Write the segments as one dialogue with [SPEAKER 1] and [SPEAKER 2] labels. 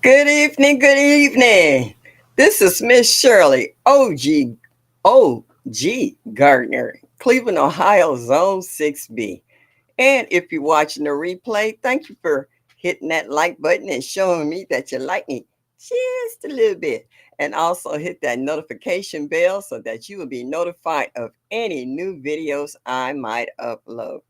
[SPEAKER 1] Good evening, good evening. This is Miss Shirley, OG Gardner, Cleveland, Ohio, Zone 6B. And if you're watching the replay, thank you for hitting that like button and showing me that you like me just a little bit. And also hit that notification bell so that you will be notified of any new videos I might upload.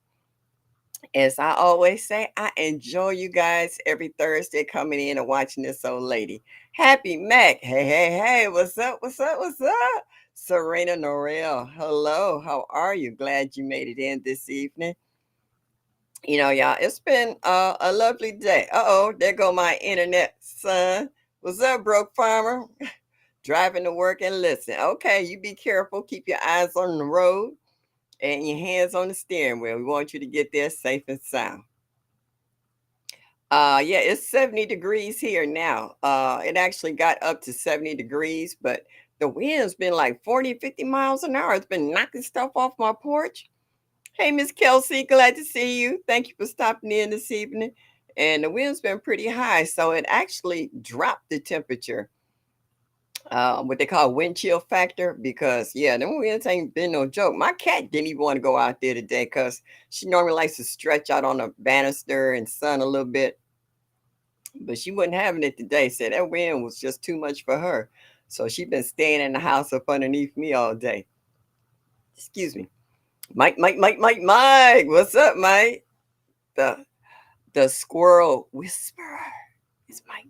[SPEAKER 1] As I always say, I enjoy you guys every Thursday coming in and watching this old lady. Happy Mac. Hey, hey, hey. What's up? What's up? What's up? Serena Norell. Hello. How are you? Glad you made it in this evening. Y'all, it's been a lovely day. Uh-oh, there go my internet son. What's up, broke farmer? Driving to work and listen. Okay, you be careful. Keep your eyes on the road and your hands on the steering wheel. We want you to get there safe and sound. Yeah, it's 70 degrees here now. It actually got up to 70 degrees, but the wind's been like 40, 50 miles an hour. It's been knocking stuff off my porch. Hey, Miss Kelsey, glad to see you. Thank you for stopping in this evening. And the wind's been pretty high, so it actually dropped the temperature, what they call wind chill factor, because, yeah, them winds ain't been no joke. My cat didn't even want to go out there today because she normally likes to stretch out on the banister and sun a little bit, but she wasn't having it today. Said that wind was just too much for her. So she been staying in the house up underneath me all day. Excuse me. Mike. What's up, Mike? The the squirrel whisperer. It's Mike.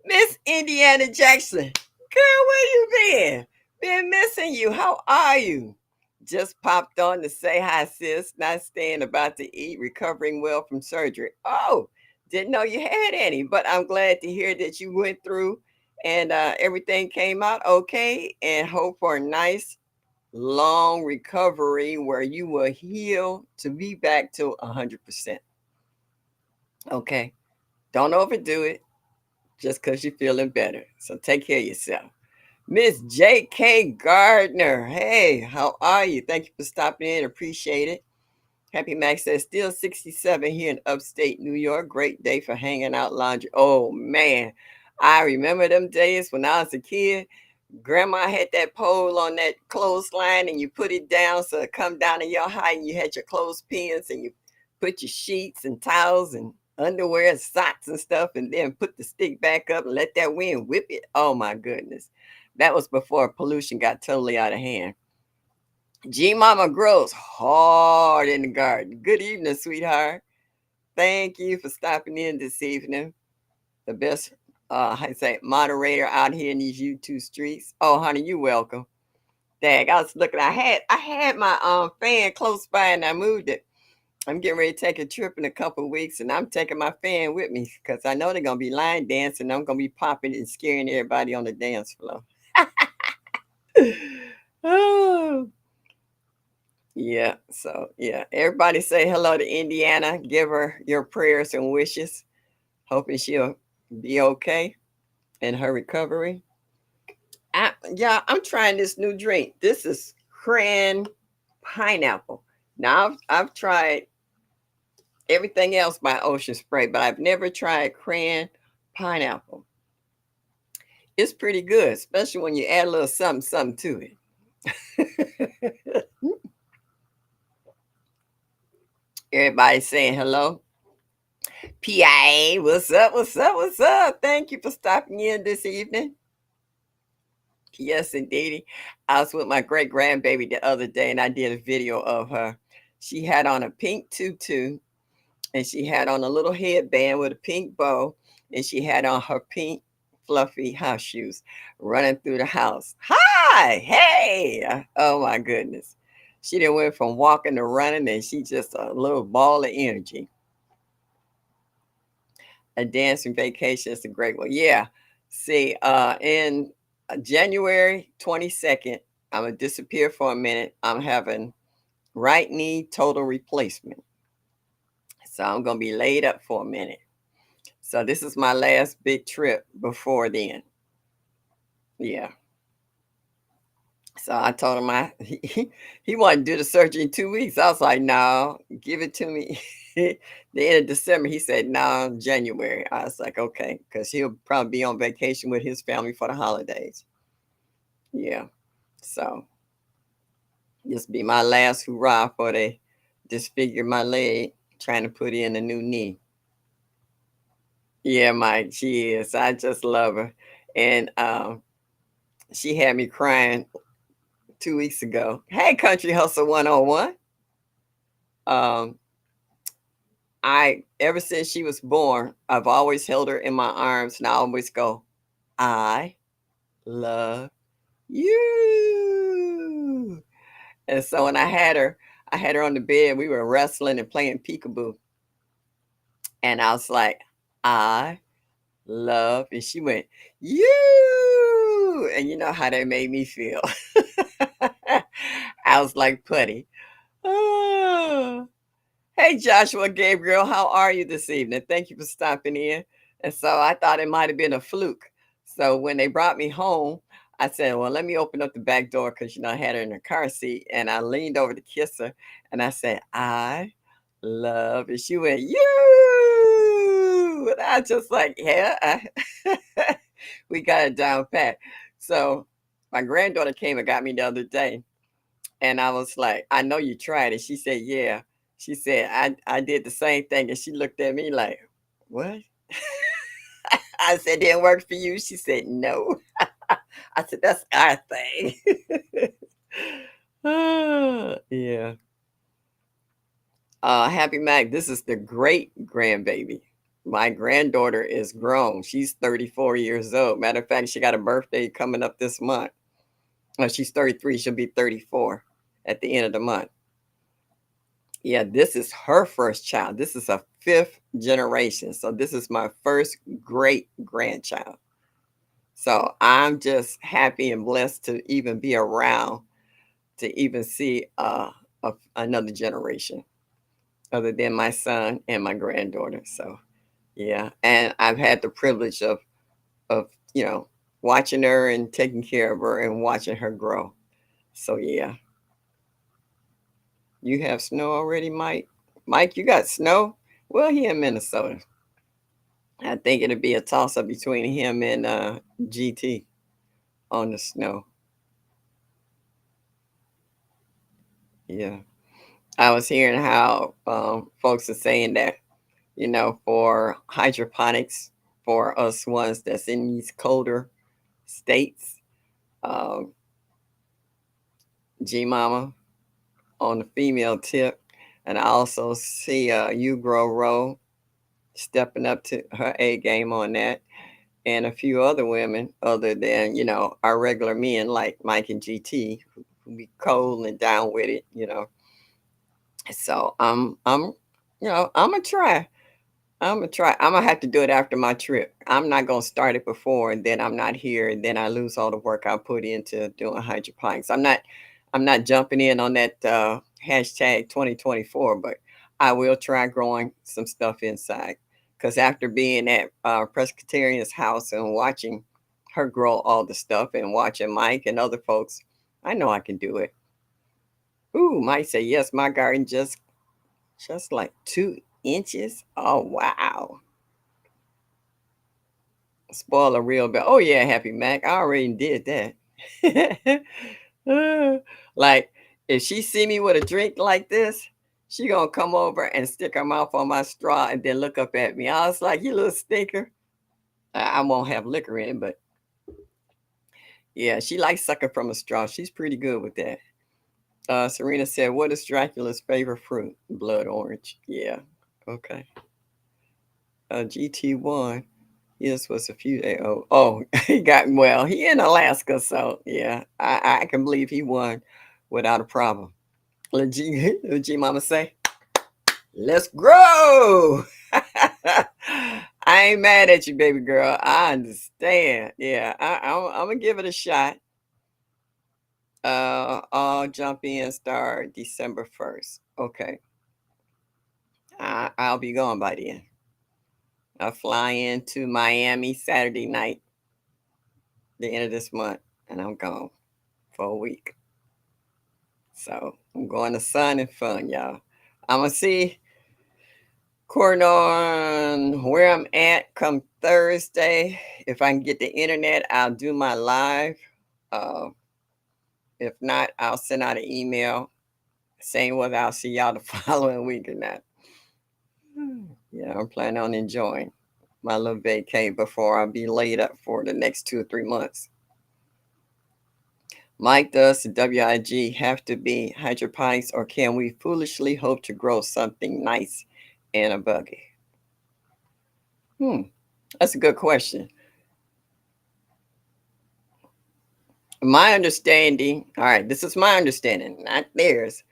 [SPEAKER 1] Miss Indiana Jackson. Girl, where you been? Been missing you. How are you? Just popped on to say hi, sis. Not staying, about to eat, recovering well from surgery. Oh, didn't know you had any, but I'm glad to hear that you went through and everything came out okay. And hope for a nice, long recovery where you will heal to be back to 100%. Okay. Don't overdo it just because you're feeling better. So take care of yourself. Miss J.K. Gardner. Hey, how are you? Thank you for stopping in. Appreciate it. Happy Max says, still 67 here in upstate New York. Great day for hanging out laundry. Oh, man. I remember them days when I was a kid. Grandma had that pole on that clothesline and you put it down so it come down to your height and you had your clothespins and you put your sheets and towels and underwear and socks and stuff and then put the stick back up and let that wind whip it. Oh my goodness. That was before pollution got totally out of hand. G Mama grows hard in the garden. Good evening, sweetheart. Thank you for stopping in this evening. The best I say moderator out here in these YouTube streets. Oh, honey, you welcome. Dang, I was looking. I had my fan close by and I moved it. I'm getting ready to take a trip in a couple of weeks, and I'm taking my fan with me because I know they're gonna be line dancing. I'm gonna be popping and scaring everybody on the dance floor. Oh, yeah. So yeah, everybody say hello to Indiana. Give her your prayers and wishes. Hoping she'll be okay in her recovery. Yeah, I'm trying this new drink. This is cran pineapple. Now I've tried everything else by Ocean Spray, but I've never tried cran pineapple. It's pretty good, especially when you add a little something to it. Everybody saying hello. PIA, what's up? What's up? What's up? Thank you for stopping in this evening. Yes, indeedy. I was with my great grandbaby the other day and I did a video of her. She had on a pink tutu and she had on a little headband with a pink bow and she had on her pink fluffy house shoes running through the house. Hi, hey. Oh my goodness. She done went from walking to running and she just a little ball of energy. A dancing vacation is a great one. Yeah. See, in January 22nd, I'm gonna disappear for a minute. I'm having right knee total replacement. So I'm gonna be laid up for a minute. So this is my last big trip before then. Yeah. So I told him he wanted to do the surgery in 2 weeks. I was like, no, give it to me. The end of December. He said, no, January. I was like, okay, because he'll probably be on vacation with his family for the holidays. Yeah. So this be my last hurrah for they disfigure my leg, trying to put in a new knee. Yeah, Mike, she is. I just love her. And she had me crying 2 weeks ago. Hey, Country Hustle 101. Um, I ever since she was born, I've always held her in my arms and I always go, I love you. And so when I had her on the bed, we were wrestling and playing peekaboo. And I was like, I love, and she went, you. And you know how that made me feel. I was like putty. Oh. Hey, Joshua Gabriel, how are you this evening? Thank you for stopping in. And so I thought it might have been a fluke. So when they brought me home, I said, well, let me open up the back door because, I had her in her car seat. And I leaned over to kiss her. And I said, I love. And she went, you. And I just like, yeah, we got it down pat. So my granddaughter came and got me the other day. And I was like, I know you tried it. She said, yeah. She said, I did the same thing. And she looked at me like, what? I said, didn't work for you. She said, no. I said, that's our thing. Yeah. Happy Mac, this is the great grandbaby. My granddaughter is grown. She's 34 years old. Matter of fact, she got a birthday coming up this month. She's 33. She'll be 34 at the end of the month. Yeah, this is her first child. This is a fifth generation. So this is my first great grandchild. So I'm just happy and blessed to even be around to even see another generation other than my son and my granddaughter. So yeah, and I've had the privilege of watching her and taking care of her and watching her grow. So yeah, you have snow already, Mike? Mike, you got snow? Well, he in Minnesota. I think it'll be a toss up between him and GT on the snow. Yeah. I was hearing how folks are saying that, for hydroponics, for us ones that's in these colder states, um, G Mama on the female tip. And I also see You Grow Row stepping up to her A game on that. And a few other women other than, our regular men like Mike and GT who be cold and down with it. So I'm gonna try. I'm gonna try. I'm gonna have to do it after my trip. I'm not gonna start it before and then I'm not here and then I lose all the work I put into doing hydroponics. I'm not jumping in on that hashtag 2024, but I will try growing some stuff inside. Because after being at Presbyterian's house and watching her grow all the stuff and watching Mike and other folks, I know I can do it. Ooh, Mike say yes, my garden just like 2 inches. Oh wow. Spoil a real bit. Oh yeah, Happy Mac. I already did that. Like if she see me with a drink like this, she gonna come over and stick her mouth on my straw and then look up at me. I was like, you little stinker. I won't have liquor in it, but yeah, she likes sucking from a straw. She's pretty good with that. Serena said, what is Dracula's favorite fruit? Blood orange. Yeah. Okay. GT1. Yes, was a few days. Oh, he got well. He in Alaska, so yeah, I can believe he won without a problem. Let G Mama say, "Let's grow." I ain't mad at you, baby girl. I understand. Yeah, I'm gonna give it a shot. I'll jump in. Start December 1st. Okay, I'll be gone by then. I'll fly into Miami Saturday night, the end of this month, and I'm gone for a week. So I'm going to sun and fun, y'all. I'm going to see according on where I'm at come Thursday. If I can get the internet, I'll do my live. Uh, if not, I'll send out an email saying whether I'll see y'all the following week or not. Yeah, I'm planning on enjoying my little vacay before I be laid up for the next 2 or 3 months. Mike, does the WIG have to be hydroponics, or can we foolishly hope to grow something nice in a buggy? That's a good question. My understanding, all right, this is my understanding, not theirs,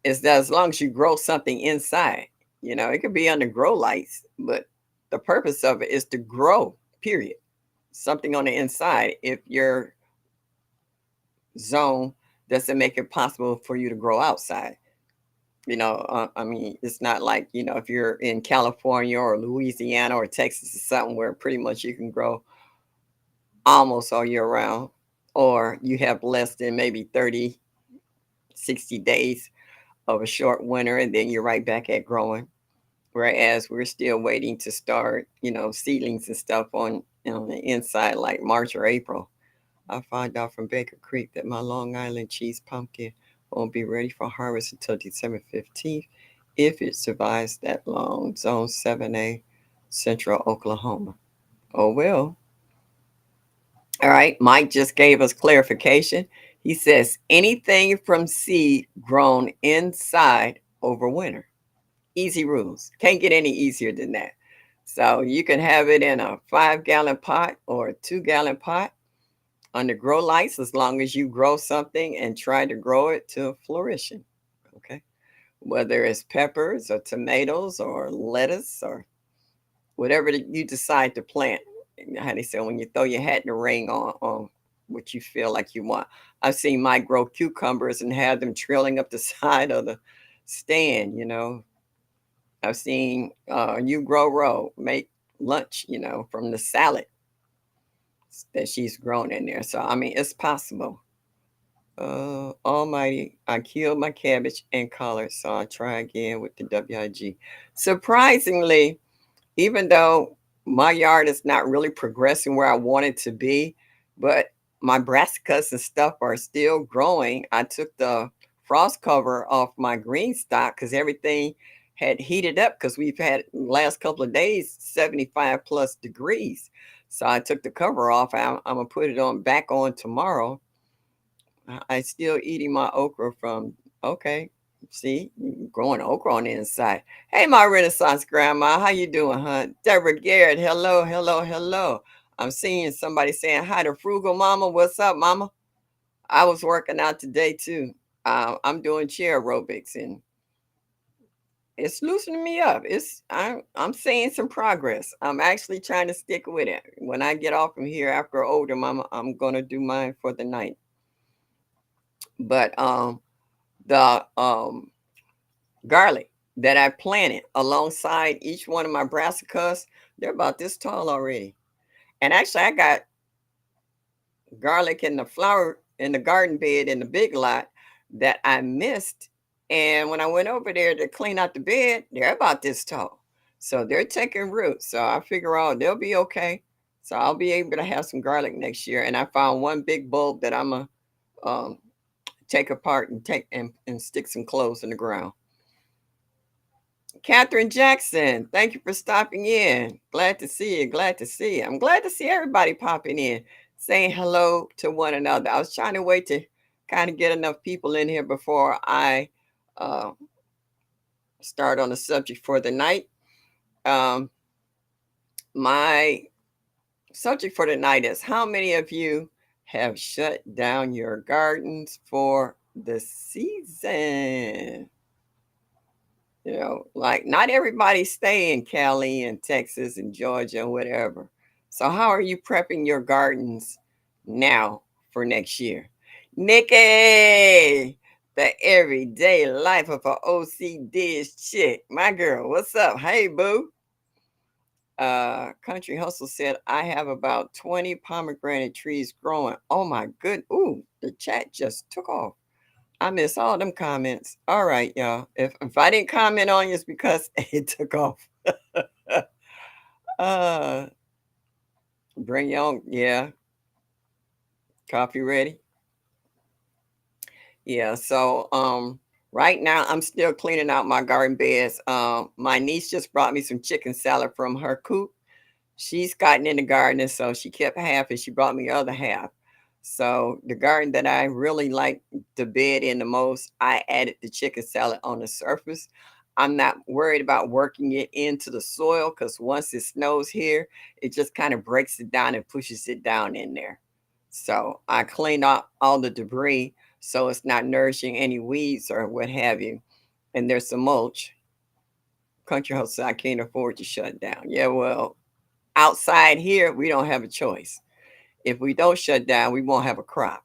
[SPEAKER 1] is that as long as you grow something inside, it could be under grow lights, but the purpose of it is to grow, period. Something on the inside. If your zone doesn't make it possible for you to grow outside. I mean, it's not like, if you're in California or Louisiana or Texas or something where pretty much you can grow almost all year round, or you have less than maybe 30, 60 days of a short winter and then you're right back at growing. Whereas we're still waiting to start, seedlings and stuff on the inside like March or April. I found out from Baker Creek that my Long Island cheese pumpkin won't be ready for harvest until December 15th if it survives that long. Zone 7A, Central Oklahoma. Oh, well. All right. Mike just gave us clarification. He says anything from seed grown inside over winter. Easy rules. Can't get any easier than that. So you can have it in a 5-gallon pot or a 2-gallon pot under grow lights as long as you grow something and try to grow it to flourishing. Okay. Whether it's peppers or tomatoes or lettuce or whatever that you decide to plant. How they say when you throw your hat in the ring on what you feel like you want. I've seen Mike grow cucumbers and have them trailing up the side of the stand. I've seen you grow row make lunch, from the salad that she's grown in there. So I mean, it's possible. Almighty, I killed my cabbage and collard, so I'll try again with the WIG. Surprisingly, even though my yard is not really progressing where I want it to be, but my brassicas and stuff are still growing. I took the frost cover off my green stock because everything had heated up because we've had last couple of days 75 plus degrees. So I took the cover off. I'm gonna put it on back on tomorrow. I still eating my okra from okay. See, growing okra on the inside. Hey, my Renaissance grandma, how you doing, huh? Deborah Garrett, hello, hello, hello. I'm seeing somebody saying hi to Frugal Mama. What's up, Mama? I was working out today too. I'm doing chair aerobics and it's loosening me up. I'm seeing some progress. I'm actually trying to stick with it. When I get off from here after older, Mama, I'm gonna do mine for the night. But the garlic that I planted alongside each one of my brassicas, they're about this tall already. And actually, I got garlic in the flower in the garden bed in the big lot that I missed. And when I went over there to clean out the bed, they're about this tall. So they're taking root. So I figure out they'll be okay. So I'll be able to have some garlic next year. And I found one big bulb that I'm gonna take apart and and stick some cloves in the ground. Catherine Jackson, thank you for stopping in. Glad to see you. Glad to see you. I'm glad to see everybody popping in, saying hello to one another. I was trying to wait to kind of get enough people in here before I uh, start on the subject for the night. Um, my subject for the night is how many of you have shut down your gardens for the season? Like not everybody stay in Cali and Texas and Georgia and whatever. So how are you prepping your gardens now for next year? Nikki, the everyday life of an OCD chick. My girl, what's up? Hey, boo. Country Hustle said, I have about 20 pomegranate trees growing. Oh my good. Ooh, the chat just took off. I miss all them comments. All right, y'all. If I didn't comment on you, it's because it took off. uh bring your own, yeah. Coffee ready? Yeah, so right now I'm still cleaning out my garden beds. My niece just brought me some chicken salad from her coop. She's gotten in the garden, so she kept half and she brought me the other half. So the garden that I really like to bed in the most, I added the chicken salad on the surface. I'm not worried about working it into the soil because once it snows here, it just kind of breaks it down and pushes it down in there. So I cleaned out all the debris so it's not nourishing any weeds or what have you. And there's some mulch. Country house said I can't afford to shut down. Yeah, well, outside here, we don't have a choice. If we don't shut down, we won't have a crop.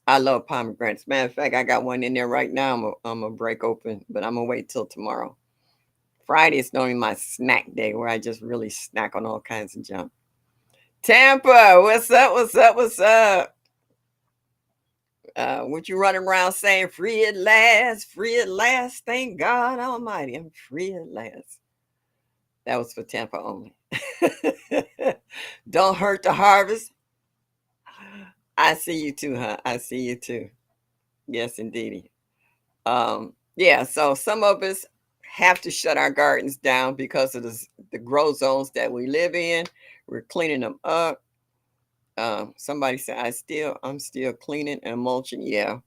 [SPEAKER 1] I love pomegranates. Matter of fact, I got one in there right now. I'm gonna break open, but I'm gonna wait till tomorrow. Friday is normally my snack day where I just really snack on all kinds of junk. Tampa, what's up? What's up? What's up? What you running around saying? Free at last, free at last. Thank God Almighty, I'm free at last. That was for Tampa only. Don't hurt the harvest. I see you too, huh? I see you too. Yes, indeedy. Yeah, so some of us have to shut our gardens down because of the grow zones that we live in. We're cleaning them up. Somebody said I'm still cleaning and mulching. Yeah.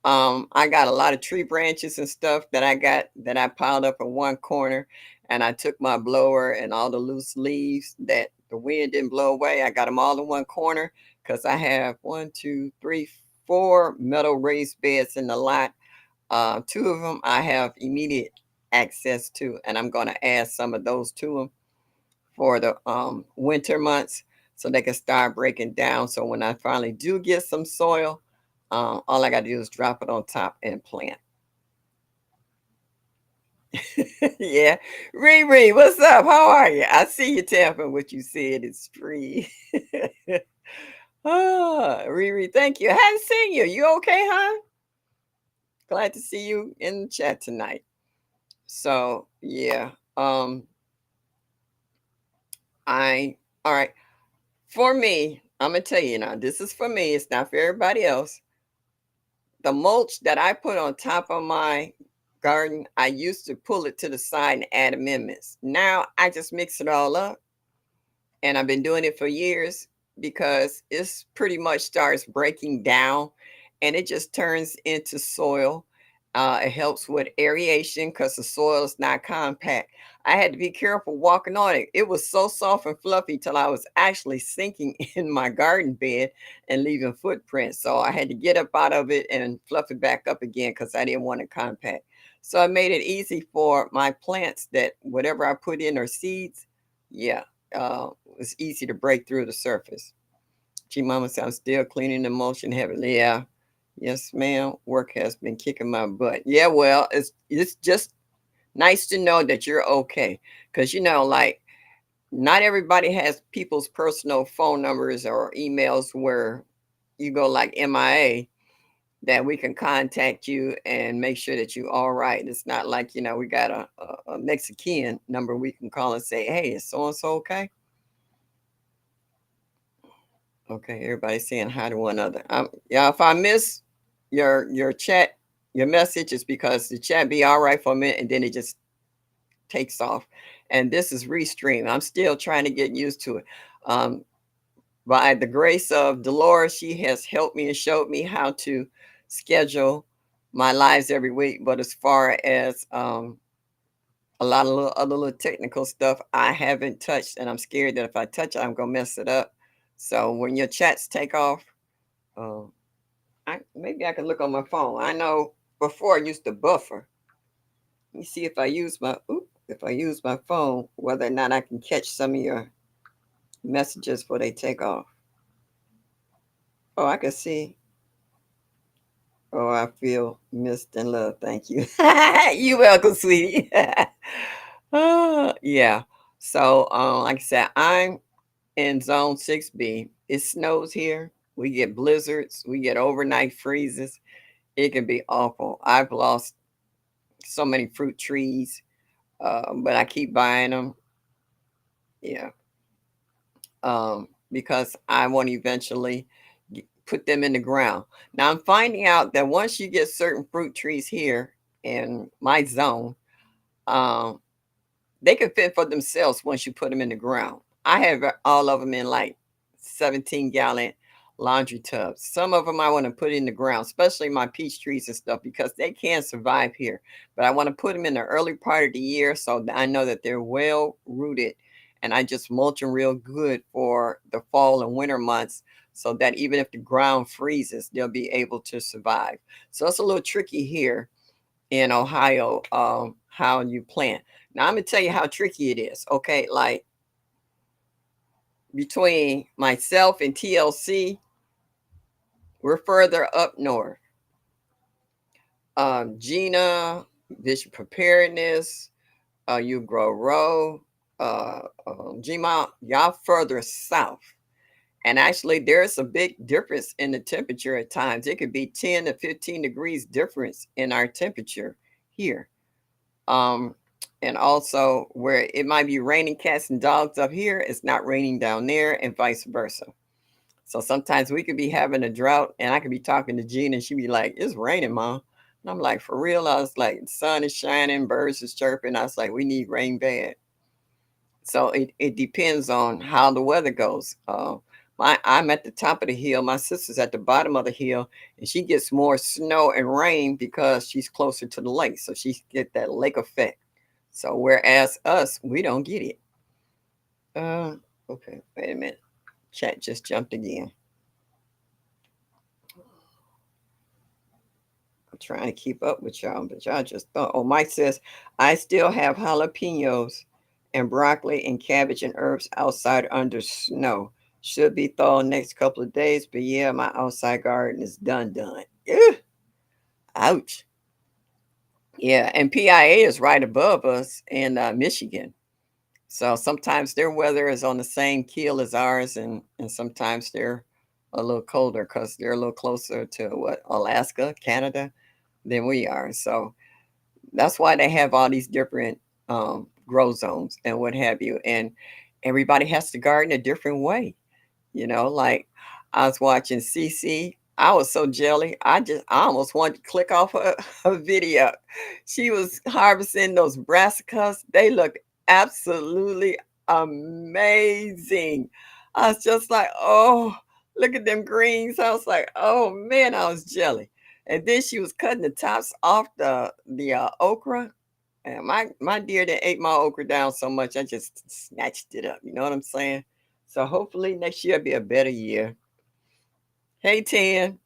[SPEAKER 1] I got a lot of tree branches and stuff that I piled up in one corner, and I took my blower and all the loose leaves that the wind didn't blow away. I got them all in one corner because I have one, two, three, four metal raised beds in the lot. Two of them I have immediate access to, and I'm going to add some of those to them for the winter months so they can start breaking down. So when I finally do get some soil, all I got to do is drop it on top and plant. Yeah. Riri, what's up? How are you? I see you tapping what you said. It's free. Riri, thank you. I haven't seen you. You okay, huh? Glad to see you in the chat tonight. So yeah. I all right. For me, I'm gonna tell you now, this is for me, it's not for everybody else. The mulch that I put on top of my garden, I used to pull it to the side and add amendments. Now I just mix it all up, and I've been doing it for years because it's pretty much starts breaking down and it just turns into soil. It helps with aeration because the soil is not compact. I had to be careful walking on it. It was so soft and fluffy till I was actually sinking in my garden bed and leaving footprints. So I had to get up out of it and fluff it back up again because I didn't want it compact. So I made it easy for my plants that whatever I put in or seeds, yeah, it's easy to break through the surface. G Mama said, I'm still cleaning the motion heavily. Yeah. Yes, ma'am. Work has been kicking my butt. Yeah, well, it's just nice to know that you're okay. Because like not everybody has people's personal phone numbers or emails where you go like MIA that we can contact you and make sure that you all right. It's not like, we got a Mexican number we can call and say, hey, is so and so okay? Okay, everybody's saying hi to one another. Yeah, if I miss your chat, your message is because the chat be all right for a minute and then it just takes off. And this is Restream. I'm still trying to get used to it. By the grace of Dolores, she has helped me and showed me how to schedule my lives every week. But as far as a lot of other little technical stuff, I haven't touched, and I'm scared that if I touch it, I'm gonna mess it up. So when your chats take off, uh, maybe I can look on my phone. I know before I used to buffer. Let me see if I use my phone, whether or not I can catch some of your messages before they take off. Oh, I can see. Oh, I feel missed and loved. Thank you. You welcome, sweetie. Yeah. So, like I said, I'm in zone 6B. It snows here. We get blizzards. We get overnight freezes. It can be awful. I've lost so many fruit trees, but I keep buying them. Yeah, because I want to eventually put them in the ground. Now I'm finding out that once you get certain fruit trees here in my zone, um, they can fend for themselves once you put them in the ground. I have all of them in like 17-gallon laundry tubs. Some of them I want to put in the ground, especially my peach trees and stuff, because they can survive here. But I want to put them in the early part of the year so that I know that they're well rooted, and I just mulch them real good for the fall and winter months so that even if the ground freezes, they'll be able to survive. So it's a little tricky here in Ohio, how you plant. Now I'm gonna tell you how tricky it is. Okay, like between myself and TLC, we're further up north. Gina, Vision Preparedness, You Grow Row, Gma, y'all further south. And actually, there's a big difference in the temperature at times. It could be 10 to 15 degrees difference in our temperature here. Um, and also where it might be raining cats and dogs up here, it's not raining down there, and vice versa. So sometimes we could be having a drought, and I could be talking to Gina, and she'd be like, "It's raining, Mom." And I'm like, "For real?" I was like, "The sun is shining, birds is chirping." I was like, "We need rain bad." So it depends on how the weather goes. I'm at the top of the hill. My sister's at the bottom of the hill, and she gets more snow and rain because she's closer to the lake. So she get that lake effect. So whereas us, we don't get it. Uh, okay, wait a minute. Chat just jumped again. I'm trying to keep up with y'all, but y'all just thought. Oh, Mike says I still have jalapenos and broccoli and cabbage and herbs outside under snow. Should be thawed next couple of days, but yeah, my outside garden is done. Ugh, ouch. Yeah, and PIA is right above us in Michigan. So sometimes their weather is on the same keel as ours, and sometimes they're a little colder because they're a little closer to what, Alaska, Canada, than we are. So that's why they have all these different grow zones and what have you. And everybody has to garden a different way. Like I was watching CC. I was so jelly. I almost wanted to click off her video. She was harvesting those brassicas. They look absolutely amazing. I was just like, oh, look at them greens. I was like, oh man, I was jelly. And then she was cutting the tops off the okra. And my deer that ate my okra down so much, I just snatched it up. You know what I'm saying? So hopefully next year will be a better year. Hey Tan,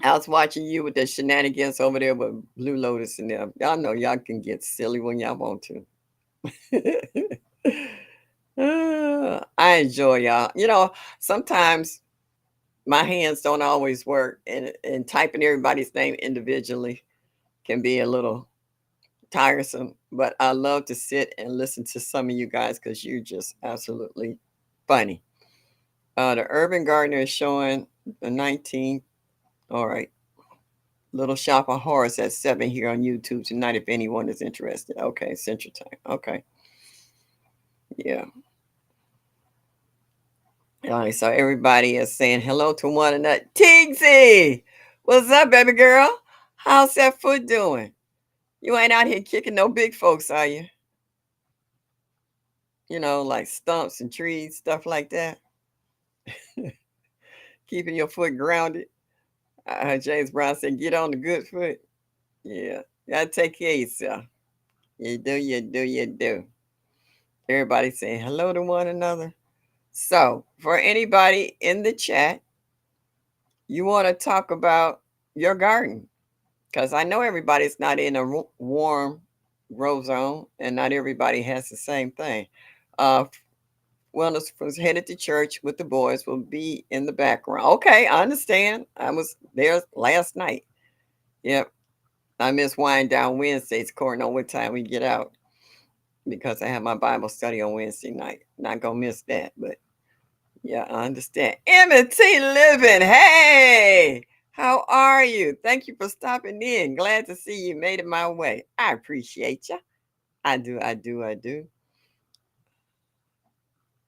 [SPEAKER 1] I was watching you with the shenanigans over there with Blue Lotus and them. Y'all know y'all can get silly when y'all want to. I enjoy y'all. Sometimes my hands don't always work, and typing everybody's name individually can be a little tiresome, but I love to sit and listen to some of you guys because you're just absolutely funny. The Urban Gardener is showing the 19th. All right. Little Shop of Horrors at 7 here on YouTube tonight if anyone is interested. Okay, Central Time. Okay. Yeah. All right, so everybody is saying hello to one another. Tigsy! What's up, baby girl? How's that foot doing? You ain't out here kicking no big folks, are you? Like stumps and trees, stuff like that. Keeping your foot grounded. James Brown said, get on the good foot. Yeah. Gotta take care of yourself. You do. Everybody saying hello to one another. So, for anybody in the chat, you want to talk about your garden? Because I know everybody's not in a warm grow zone, and not everybody has the same thing. Uh, Wellness was headed to church with the boys will be in the background. Okay, I understand. I was there last night. Yep. I miss wind down Wednesdays according on what time we get out. because I have my Bible study on Wednesday night. Not gonna miss that, but yeah, I understand. M&T Living, hey, how are you? Thank you for stopping in. Glad to see you made it my way. I appreciate you. I do, I do, I do.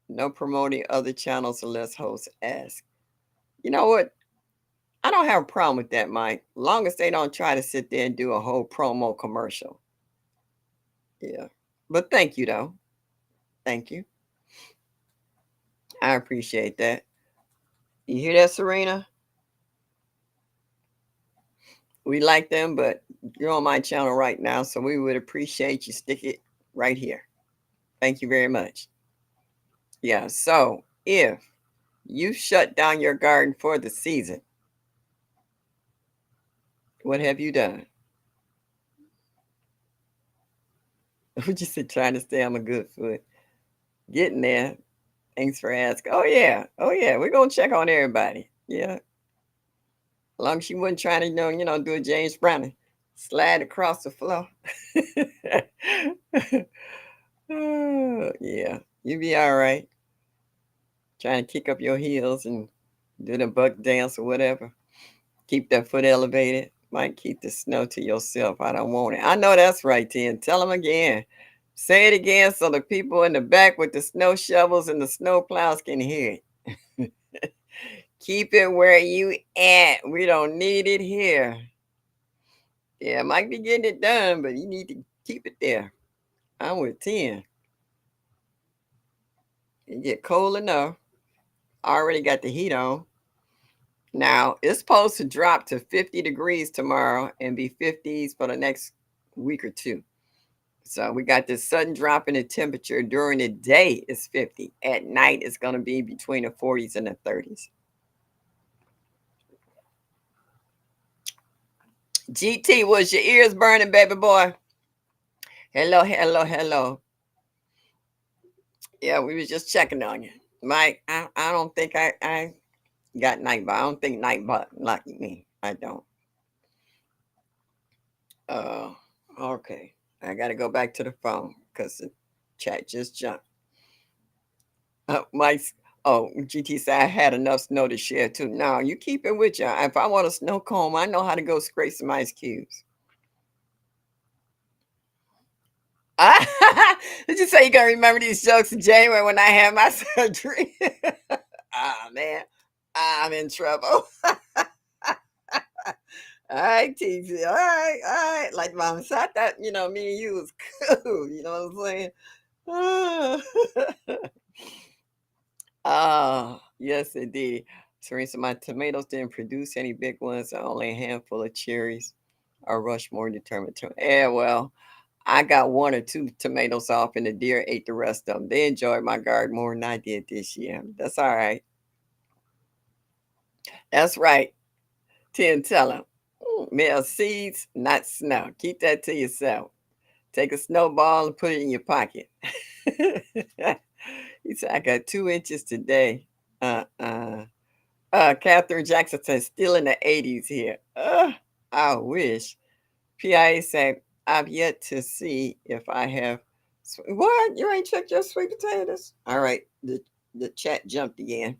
[SPEAKER 1] No promoting other channels unless hosts ask. You know what? I don't have a problem with that, Mike. Long as they don't try to sit there and do a whole promo commercial. Yeah. But thank you though. Thank you. I appreciate that. You hear that, Serena? We like them, but you're on my channel right now, so we would appreciate you stick it right here. Thank you very much. Yeah, so if you shut down your garden for the season, what have you done? Would you say trying to stay on a good foot? Getting there. Thanks for asking. Oh yeah. Oh yeah. We're gonna check on everybody. Yeah. As long as you wasn't trying to, do a James Brown, slide across the floor. Oh, yeah. You be all right. Trying to kick up your heels and do the buck dance or whatever. Keep that foot elevated. Might keep the snow to yourself. I don't want it. I know that's right, Tim. Tell them again. Say it again so the people in the back with the snow shovels and the snow plows can hear it. Keep it where you at. We don't need it here. Yeah, might be getting it done, but you need to keep it there. I'm with 10. It get cold enough. I already got the heat on. Now it's supposed to drop to 50 degrees tomorrow and be 50s for the next week or two. So we got this sudden drop in the temperature. During the day it's 50. At night it's gonna be between the 40s and the 30s. GT, was your ears burning, baby boy? Hello, hello, hello. Yeah, we was just checking on you. Mike, I don't think I got night bite. I don't think night bite like me. I don't. Uh, okay. I got to go back to the phone because the chat just jumped. Mike's, oh, GT said I had enough snow to share too. No, you keep it with you. If I want a snow cone, I know how to go scrape some ice cubes. Did you say you're going to remember these jokes in January when I had my surgery? Ah, man. I'm in trouble. All right, TG. All right, all right. Like mama said, I thought, me and you was cool. You know what I'm saying? Yes, it did. Teresa, my tomatoes didn't produce any big ones, only a handful of cherries. Or Rushmore determined to. Yeah, well, I got one or two tomatoes off, and the deer ate the rest of them. They enjoyed my garden more than I did this year. That's all right. That's right. Tim, tell him. Male seeds, not snow. Keep that to yourself. Take a snowball and put it in your pocket. He said, I got 2 inches today. Uh-uh. Catherine Jackson says, still in the 80s here. I wish. PIA said, I've yet to see if I have. What? You ain't checked your sweet potatoes? All right. The chat jumped again.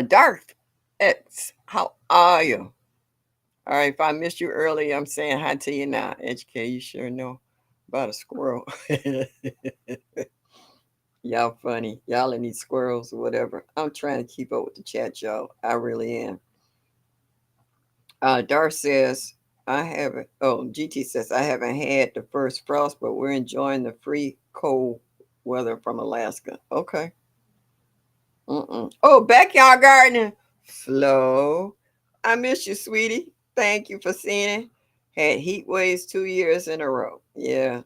[SPEAKER 1] Darth X, how are you? All right, if I missed you earlier, I'm saying hi to you now. HK, you sure know about a squirrel. Y'all funny. Y'all and these squirrels or whatever. I'm trying to keep up with the chat, y'all. I really am. Darth says, I haven't, oh, GT says, I haven't had the first frost, but we're enjoying the free cold weather from Alaska. Okay. Oh, backyard gardening. Flo, I miss you, sweetie. Thank you for seeing it. Had heat waves 2 years in a row. Yeah.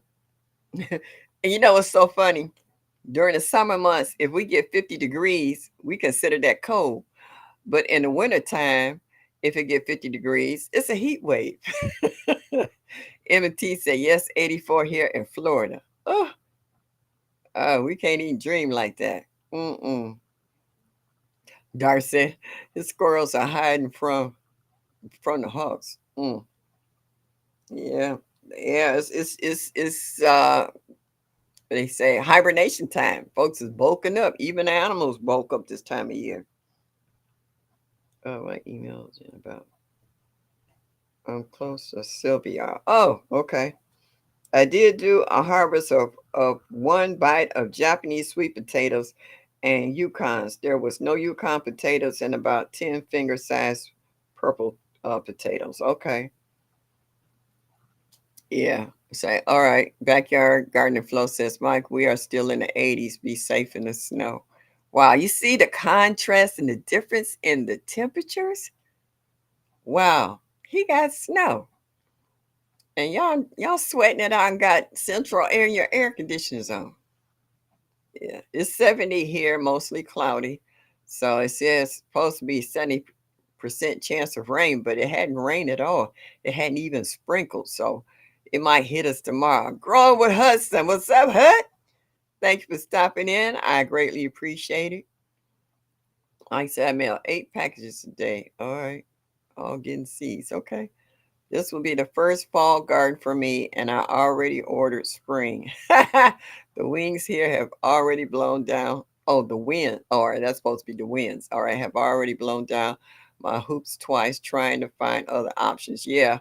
[SPEAKER 1] And you know what's so funny? During the summer months, if we get 50 degrees, we consider that cold. But in the wintertime, if it get 50 degrees, it's a heat wave. M&T said, yes, 84 here in Florida. We can't even dream like that. Darcy, the squirrels are hiding from the hawks. Yeah, Yeah, they say hibernation time. Folks is bulking up. Even animals bulk up this time of year. Oh, my emails in about. I'm close to Sylvia. Oh, okay. I did do a harvest of one bite of Japanese sweet potatoes and Yukons. There was no Yukon potatoes and about 10 finger sized purple potatoes. Okay. Yeah. Say, all right. Backyard gardening flow says, Mike, we are still in the 80s. Be safe in the snow. Wow. You see the contrast and the difference in the temperatures? Wow. He got snow. And y'all sweating it out and got central air in your air conditioners on. Yeah, it's 70 here, mostly cloudy. So it says supposed to be 70% chance of rain, but it hadn't rained at all. It hadn't even sprinkled. So it might hit us tomorrow. Growing with Hudson. What's up, Hud? Thank you for stopping in. I greatly appreciate it. Like I said, I mail 8 packages today. All right. All getting seeds. Okay. This will be the first fall garden for me, and I already ordered spring. The wings here have already blown down. Oh, the wind. All right, that's supposed to be the winds. All right, have already blown down my hoops twice trying to find other options. Yeah,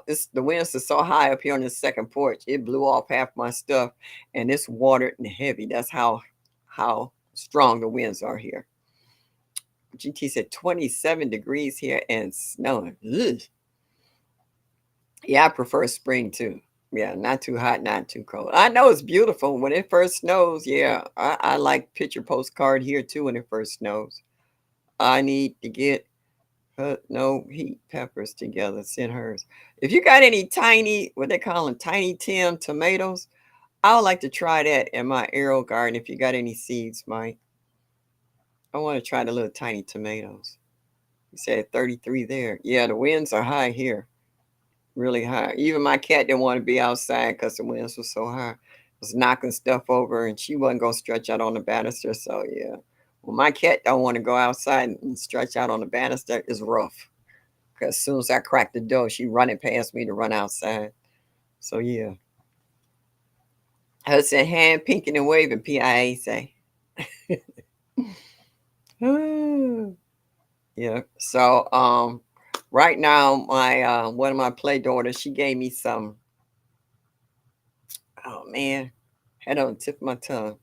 [SPEAKER 1] it's the winds are so high up here on the second porch. It blew off half my stuff, and it's watered and heavy. That's how strong the winds are here. GT said 27 degrees here and snowing. Ugh. Yeah, I prefer spring too. Yeah, not too hot, not too cold. I know it's beautiful when it first snows. Yeah, I like picture postcard here too when it first snows. I need to get her no heat peppers together. Send hers. If you got any tiny, what they call them, tiny Tim tomatoes, I would like to try that in my arrow garden. If you got any seeds, Mike, I want to try the little tiny tomatoes. You said 33 there. Yeah, the winds are high here. Really high. Even my cat didn't want to be outside because the winds were so high. Was knocking stuff over, and she wasn't gonna stretch out on the banister. So yeah, well, my cat don't want to go outside and stretch out on the banister. It's rough because as soon as I crack the door, she running past me to run outside. So yeah, Hudson hand pinking and waving. PIA say. Yeah. So right now my one of my play daughters she gave me some. Oh man, had on the tip of my tongue.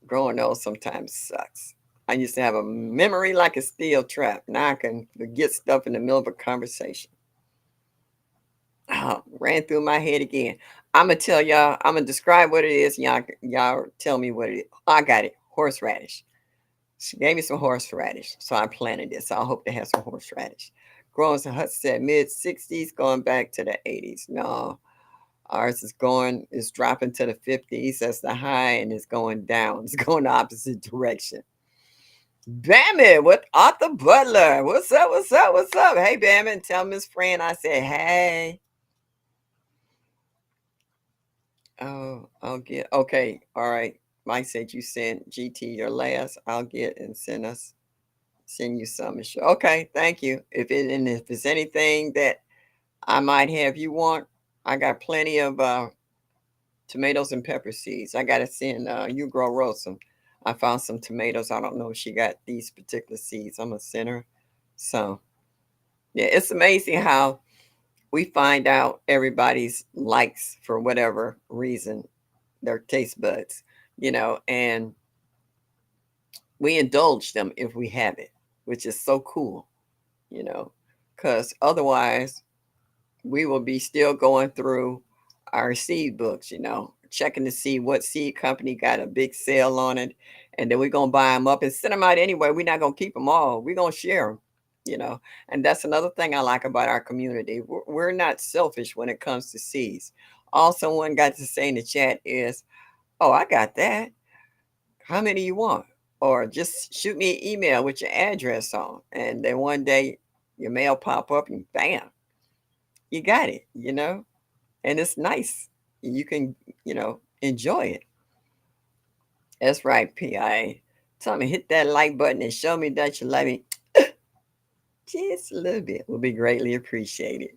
[SPEAKER 1] Growing old sometimes sucks. I used to have a memory like a steel trap. Now I can forget stuff in the middle of a conversation. Oh, ran through my head again. I'm gonna tell y'all. I'm gonna describe what it is. Y'all tell me what it is. I got it. Horseradish. She gave me some horseradish, so I planted it. So I hope to have some horseradish. Growing some huts said mid 60s, going back to the 80s. No, ours is dropping to the 50s. That's the high, and it's going down. It's going the opposite direction. Bammy with Arthur Butler. What's up? What's up? What's up? Hey, Bammy, tell Miss Fran I said, hey. Oh, I'll get, okay. All right. Mike said you sent GT your last. I'll get and send you some. Okay. Thank you. If it's anything that I might have you want, I got plenty of tomatoes and pepper seeds. I got to send you grow Rose some. I found some tomatoes. I don't know if she got these particular seeds. I'm going to send her some. Yeah, it's amazing how we find out everybody's likes for whatever reason, their taste buds, and we indulge them if we have it, which is so cool, you know, because otherwise we will be still going through our seed books, checking to see what seed company got a big sale on it. And then we're going to buy them up and send them out anyway. We're not going to keep them all. We're going to share them, you know. And that's another thing I like about our community. We're not selfish when it comes to seeds. All someone got to say in the chat is, oh, I got that. How many you want? Or just shoot me an email with your address on. And then one day your mail pop up and bam, you got it. And it's nice. You can, enjoy it. That's right, PIA. Tell me, hit that like button and show me that you like me just a little bit. Will be greatly appreciated.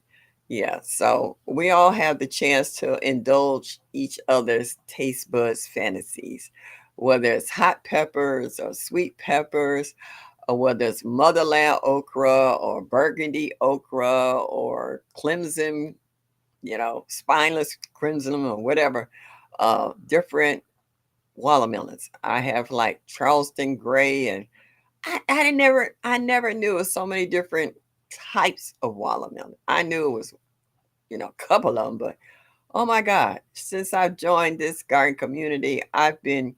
[SPEAKER 1] Yeah, so we all have the chance to indulge each other's taste buds fantasies, whether it's hot peppers or sweet peppers, or whether it's motherland okra or burgundy okra or crimson, spineless crimson or whatever, different watermelons. I have like Charleston gray, and I never knew it was so many different types of watermelon. I knew it was, a couple of them, but oh my God, since I've joined this garden community, I've been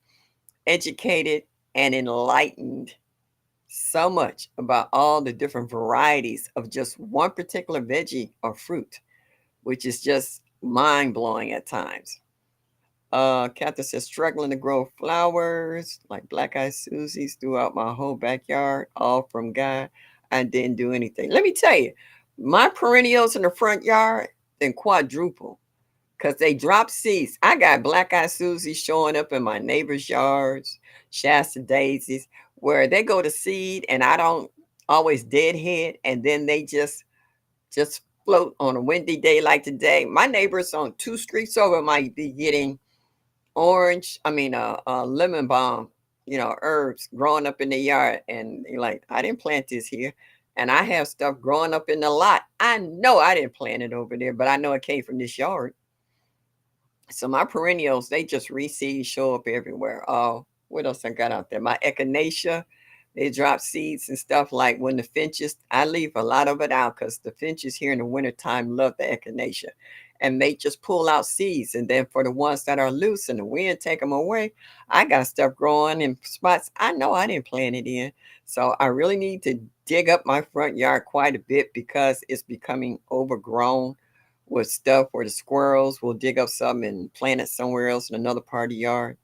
[SPEAKER 1] educated and enlightened so much about all the different varieties of just one particular veggie or fruit, which is just mind blowing at times. Catherine says, struggling to grow flowers like black eyed Susies throughout my whole backyard, all from God. I didn't do anything. Let me tell you, my perennials in the front yard then quadruple because they drop seeds. I got black eyed Susie showing up in my neighbor's yards, Shasta daisies, where they go to seed and I don't always deadhead, and then they just float on a windy day like today. My neighbors on two streets over might be getting lemon balm, herbs growing up in the yard, and you're like, I didn't plant this here. And I have stuff growing up in the lot. I know I didn't plant it over there, but I know it came from this yard. So my perennials, they just reseed, show up everywhere. Oh, what else I got out there? My echinacea, they drop seeds and stuff like when the finches, I leave a lot of it out because the finches here in the wintertime love the echinacea. And they just pull out seeds. And then for the ones that are loose and the wind take them away, I got stuff growing in spots I know I didn't plant it in. So I really need to dig up my front yard quite a bit because it's becoming overgrown with stuff where the squirrels will dig up something and plant it somewhere else in another part of the yard.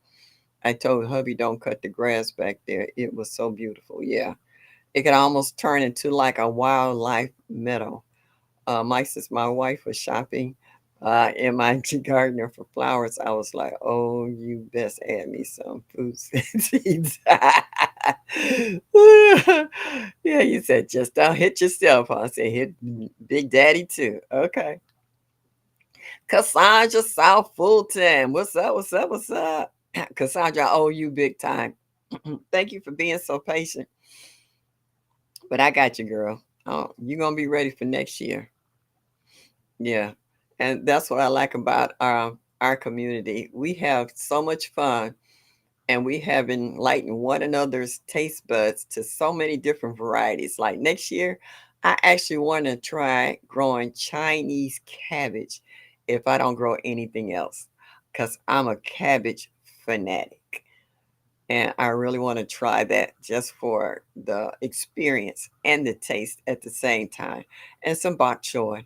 [SPEAKER 1] I told hubby don't cut the grass back there. It was so beautiful. Yeah. It could almost turn into like a wildlife meadow. Mike says my wife was shopping in my gardener for flowers. I was like, oh, you best add me some food seeds. Yeah, you said just don't hit yourself. Huh? I said hit Big Daddy too. Okay. Cassandra South Fulton. What's up? What's up? What's up? Cassandra, I owe you big time. Thank you for being so patient. But I got you, girl. Oh, you're gonna be ready for next year. Yeah. And that's what I like about our community. We have so much fun and we have enlightened one another's taste buds to so many different varieties. Like next year, I actually want to try growing Chinese cabbage if I don't grow anything else, because I'm a cabbage fanatic. And I really want to try that just for the experience and the taste at the same time. And some bok choy.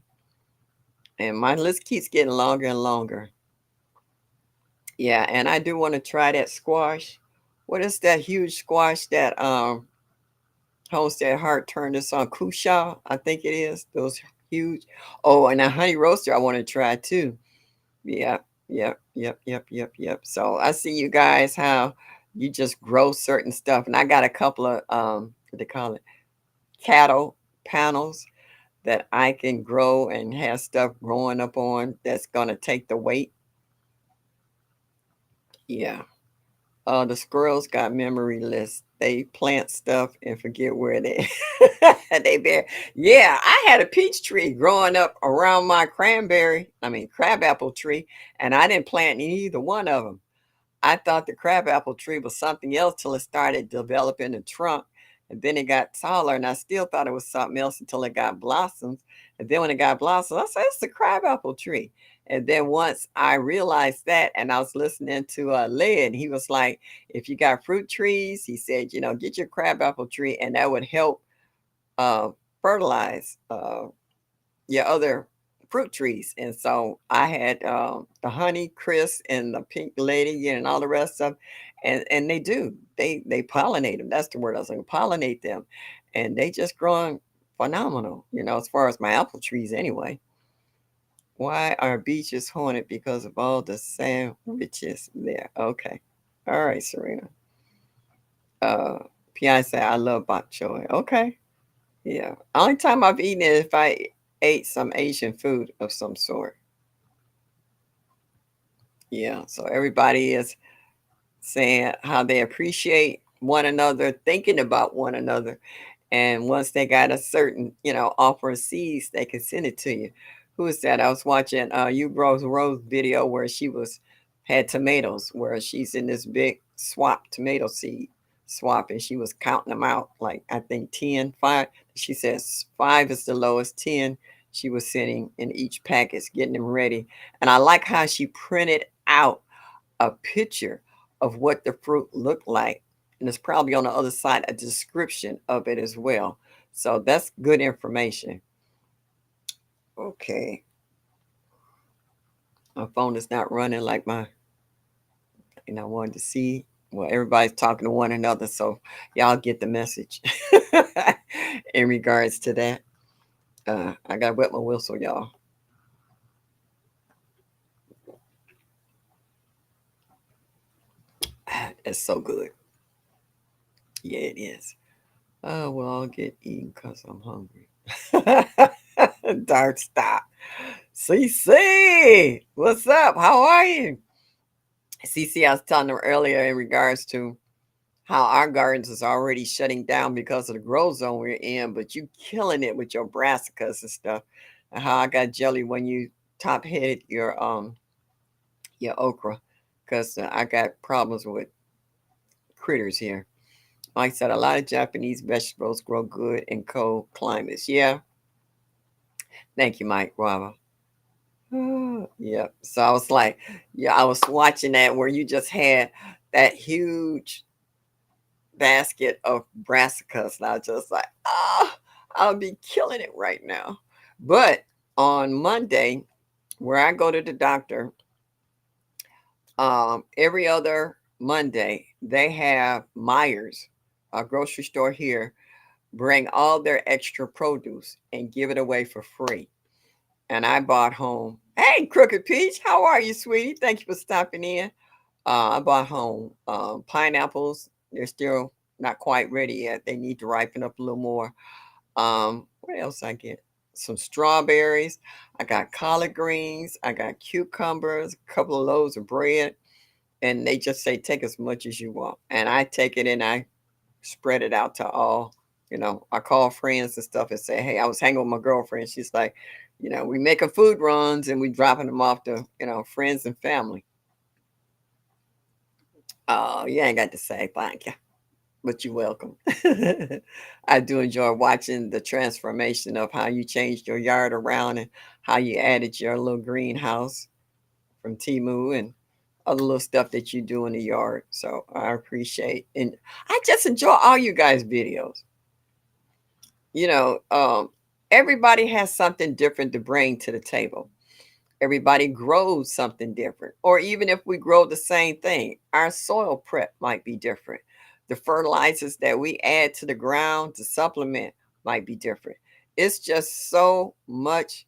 [SPEAKER 1] And my list keeps getting longer and longer. Yeah, and I do want to try that squash. What is that huge squash that Homestead Heart turned us on? Kusha, I think it is. Those huge. Oh, and a honey roaster I want to try too. Yep, yep. So I see you guys how you just grow certain stuff. And I got a couple of what they call it, cattle panels that I can grow and have stuff growing up on that's gonna take the weight. Yeah. The squirrels got memory lists. They plant stuff and forget where they they bear. Yeah, I had a peach tree growing up around my crabapple tree, and I didn't plant either one of them. I thought the crabapple tree was something else till it started developing a trunk. And then it got taller, and I still thought it was something else until it got blossoms. And then when it got blossoms, I said, it's the crabapple tree. And then once I realized that, and I was listening to Led, he was like, if you got fruit trees, he said, get your crabapple tree, and that would help uh, fertilize your other fruit trees. And so I had the honey Chris and the pink lady and all the rest of them. And they do. They pollinate them. That's the word I was saying, pollinate them. And they just growing phenomenal, as far as my apple trees anyway. Why are beaches haunted? Because of all the sandwiches there. Okay. All right, Serena. Uh Pi said I love bok choy. Okay. Yeah. Only time I've eaten it if I ate some Asian food of some sort. Yeah, so everybody is saying how they appreciate one another, thinking about one another. And once they got a certain, offer of seeds, they can send it to you. Who is that? I was watching You Rose video where she had tomatoes, where she's in this big tomato seed swap, and she was counting them out, like I think 10, 5. She says 5 is the lowest, 10 she was sitting in each package, getting them ready. And I like how she printed out a picture of what the fruit looked like. And it's probably on the other side a description of it as well. So that's good information. Okay. My phone is not running like I wanted to see. Well, everybody's talking to one another, so y'all get the message in regards to that. I got to wet my whistle, y'all. It's so good. Yeah, it is. Oh, well, I'll get eaten because I'm hungry. Dark stop. CC, what's up? How are you? CC, I was telling them earlier in regards to how our gardens is already shutting down because of the grow zone we're in, but you killing it with your brassicas and stuff. And how I got jelly when you top headed your okra, because I got problems with critters here. Like I said, a lot of Japanese vegetables grow good in cold climates. Yeah, thank you, Mike Guava. Yeah. So I was like, yeah, I was watching that where you just had that huge basket of brassicas. And I was just like, I'll be killing it right now. But on Monday, where I go to the doctor, every other Monday, they have Myers, a grocery store here, bring all their extra produce and give it away for free. And I bought home. Hey, Crooked Peach, how are you, sweetie? Thank you for stopping in. I bought home pineapples. They're still not quite ready yet. They need to ripen up a little more. What else I get? Some strawberries. I got collard greens. I got cucumbers. A couple of loaves of bread. And they just say take as much as you want. And I take it and I spread it out to all. I call friends and stuff and say, hey, I was hanging with my girlfriend. She's like, we making food runs and we dropping them off to, friends and family. Oh, you ain't got to say thank you, but you're welcome. I do enjoy watching the transformation of how you changed your yard around and how you added your little greenhouse from Timu and other little stuff that you do in the yard. So I appreciate, and I just enjoy all you guys' videos. You know, um, Everybody has something different to bring to the table. Everybody grows something different. Or even if we grow the same thing, our soil prep might be different. The fertilizers that we add to the ground to supplement might be different. It's just so much,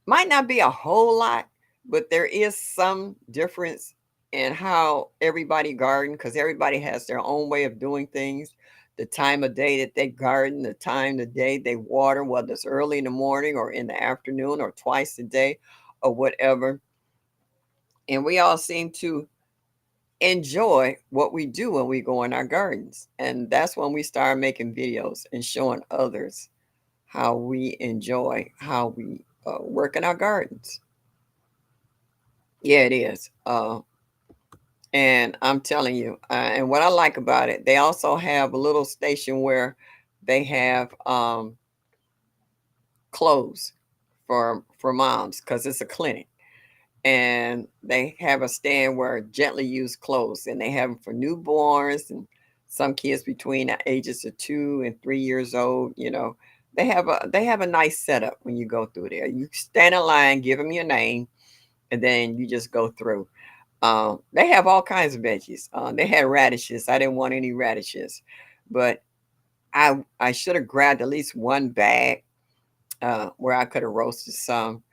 [SPEAKER 1] might not be a whole lot, but there is some difference in how everybody garden because everybody has their own way of doing things. The time of day that they garden, the time of day they water, whether it's early in the morning or in the afternoon or twice a day or whatever. And we all seem to enjoy what we do when we go in our gardens. And that's when we start making videos and showing others how we enjoy how we work in our gardens. Yeah, it is. And I'm telling you, and what I like about it, they also have a little station where they have clothes for moms because it's a clinic, and they have a stand where gently used clothes, and they have them for newborns and some kids between the ages of 2 and 3 years old. They have a nice setup when you go through there. You stand in line, give them your name, and then you just go through. They have all kinds of veggies. They had radishes. I didn't want any radishes, but I should have grabbed at least one bag where I could have roasted some.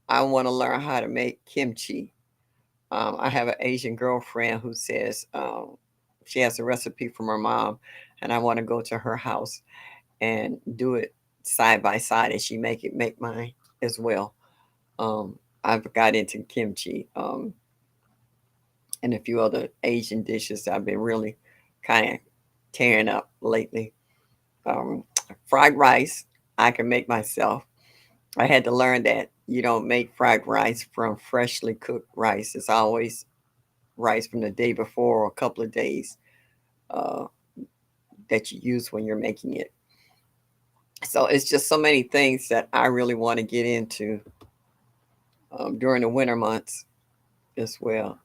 [SPEAKER 1] I want to learn how to make kimchi. I have an Asian girlfriend who says she has a recipe from her mom, and I want to go to her house and do it side by side as she make mine as well. I've got into kimchi, and a few other Asian dishes I've been really kind of tearing up lately. Um, Fried rice I can make myself. I had to learn that you don't make fried rice from freshly cooked rice. It's always rice from the day before or a couple of days uh, that you use when you're making it. So it's just so many things that I really want to get into during the winter months as well.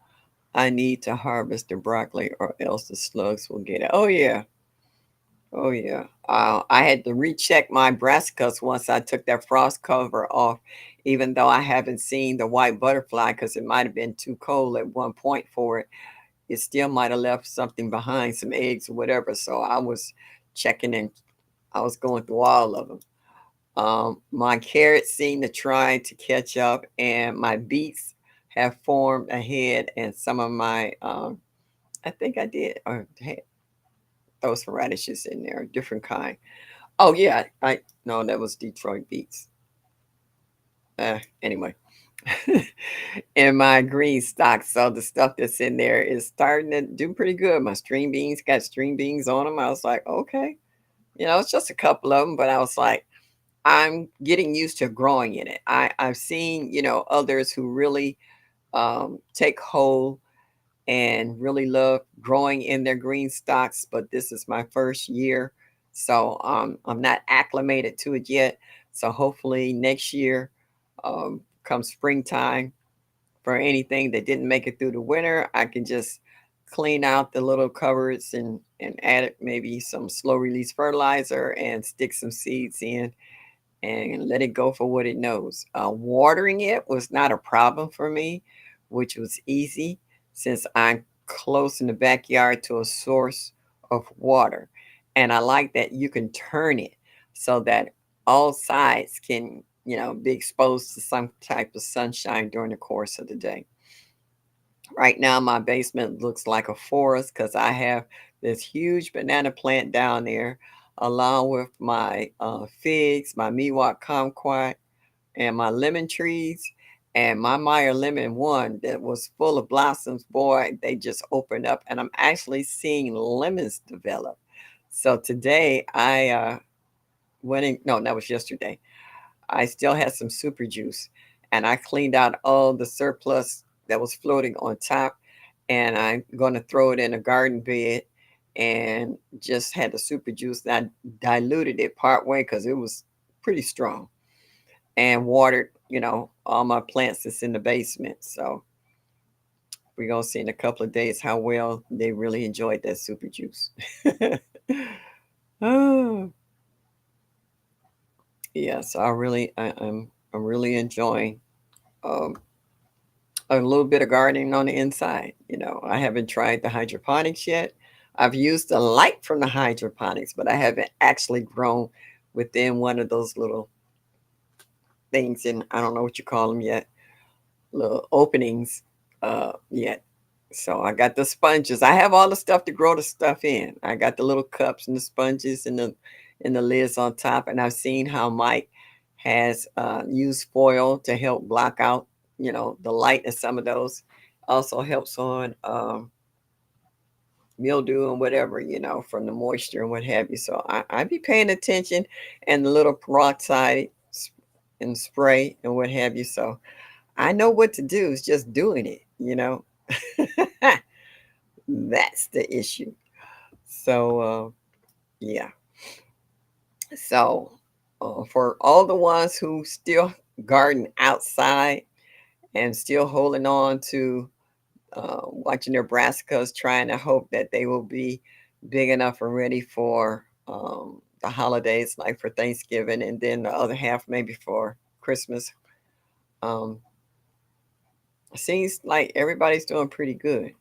[SPEAKER 1] I need to harvest the broccoli or else the slugs will get it. Oh, yeah. Oh, yeah. I had to recheck my brassicas once I took that frost cover off, even though I haven't seen the white butterfly because it might have been too cold at one point for it. It still might have left something behind, some eggs or whatever. So I was checking and I was going through all of them. My carrots seem to try to catch up, and my beets have formed ahead, and some of my, I think I did, or had those some radishes in there, different kind. Oh yeah, I no, that was Detroit beets. Anyway, and my green stock. So the stuff that's in there is starting to do pretty good. My string beans got string beans on them. I was like, okay, it's just a couple of them, but I was like, I'm getting used to growing in it. I've seen, others who really take hold and really love growing in their green stocks, but this is my first year. So I'm not acclimated to it yet. So hopefully next year, come springtime, for anything that didn't make it through the winter, I can just clean out the little cupboards and add maybe some slow release fertilizer and stick some seeds in and let it go for what it knows. Watering it was not a problem for me, which was easy since I'm close in the backyard to a source of water. And I like that you can turn it so that all sides can, be exposed to some type of sunshine during the course of the day. Right now, my basement looks like a forest because I have this huge banana plant down there, along with my figs, my Miwok kumquat, and my lemon trees. And my Meyer lemon one that was full of blossoms, boy, they just opened up, and I'm actually seeing lemons develop. So today I went in, no, that was yesterday. I still had some super juice and I cleaned out all the surplus that was floating on top, and I'm going to throw it in a garden bed and just had the super juice. And I diluted it part way because it was pretty strong, and watered, all my plants that's in the basement. So we're going to see in a couple of days how well they really enjoyed that super juice. Oh, yeah. So I'm really enjoying um, a little bit of gardening on the inside. I haven't tried the hydroponics yet. I've used the light from the hydroponics, but I haven't actually grown within one of those little things, and I don't know what you call them yet, little openings yet. So I got the sponges. I have all the stuff to grow the stuff in. I got the little cups and the sponges and the lids on top. And I've seen how Mike has used foil to help block out, the light in some of those. Also helps on mildew and whatever, from the moisture and what have you. So I be paying attention, and the little peroxide and spray and what have you. So I know what to do. It's just doing it. That's the issue. So, yeah. So, for all the ones who still garden outside and still holding on to watching their brassicas, trying to hope that they will be big enough and ready for the holidays, like for Thanksgiving, and then the other half maybe for Christmas. Um, Seems like everybody's doing pretty good.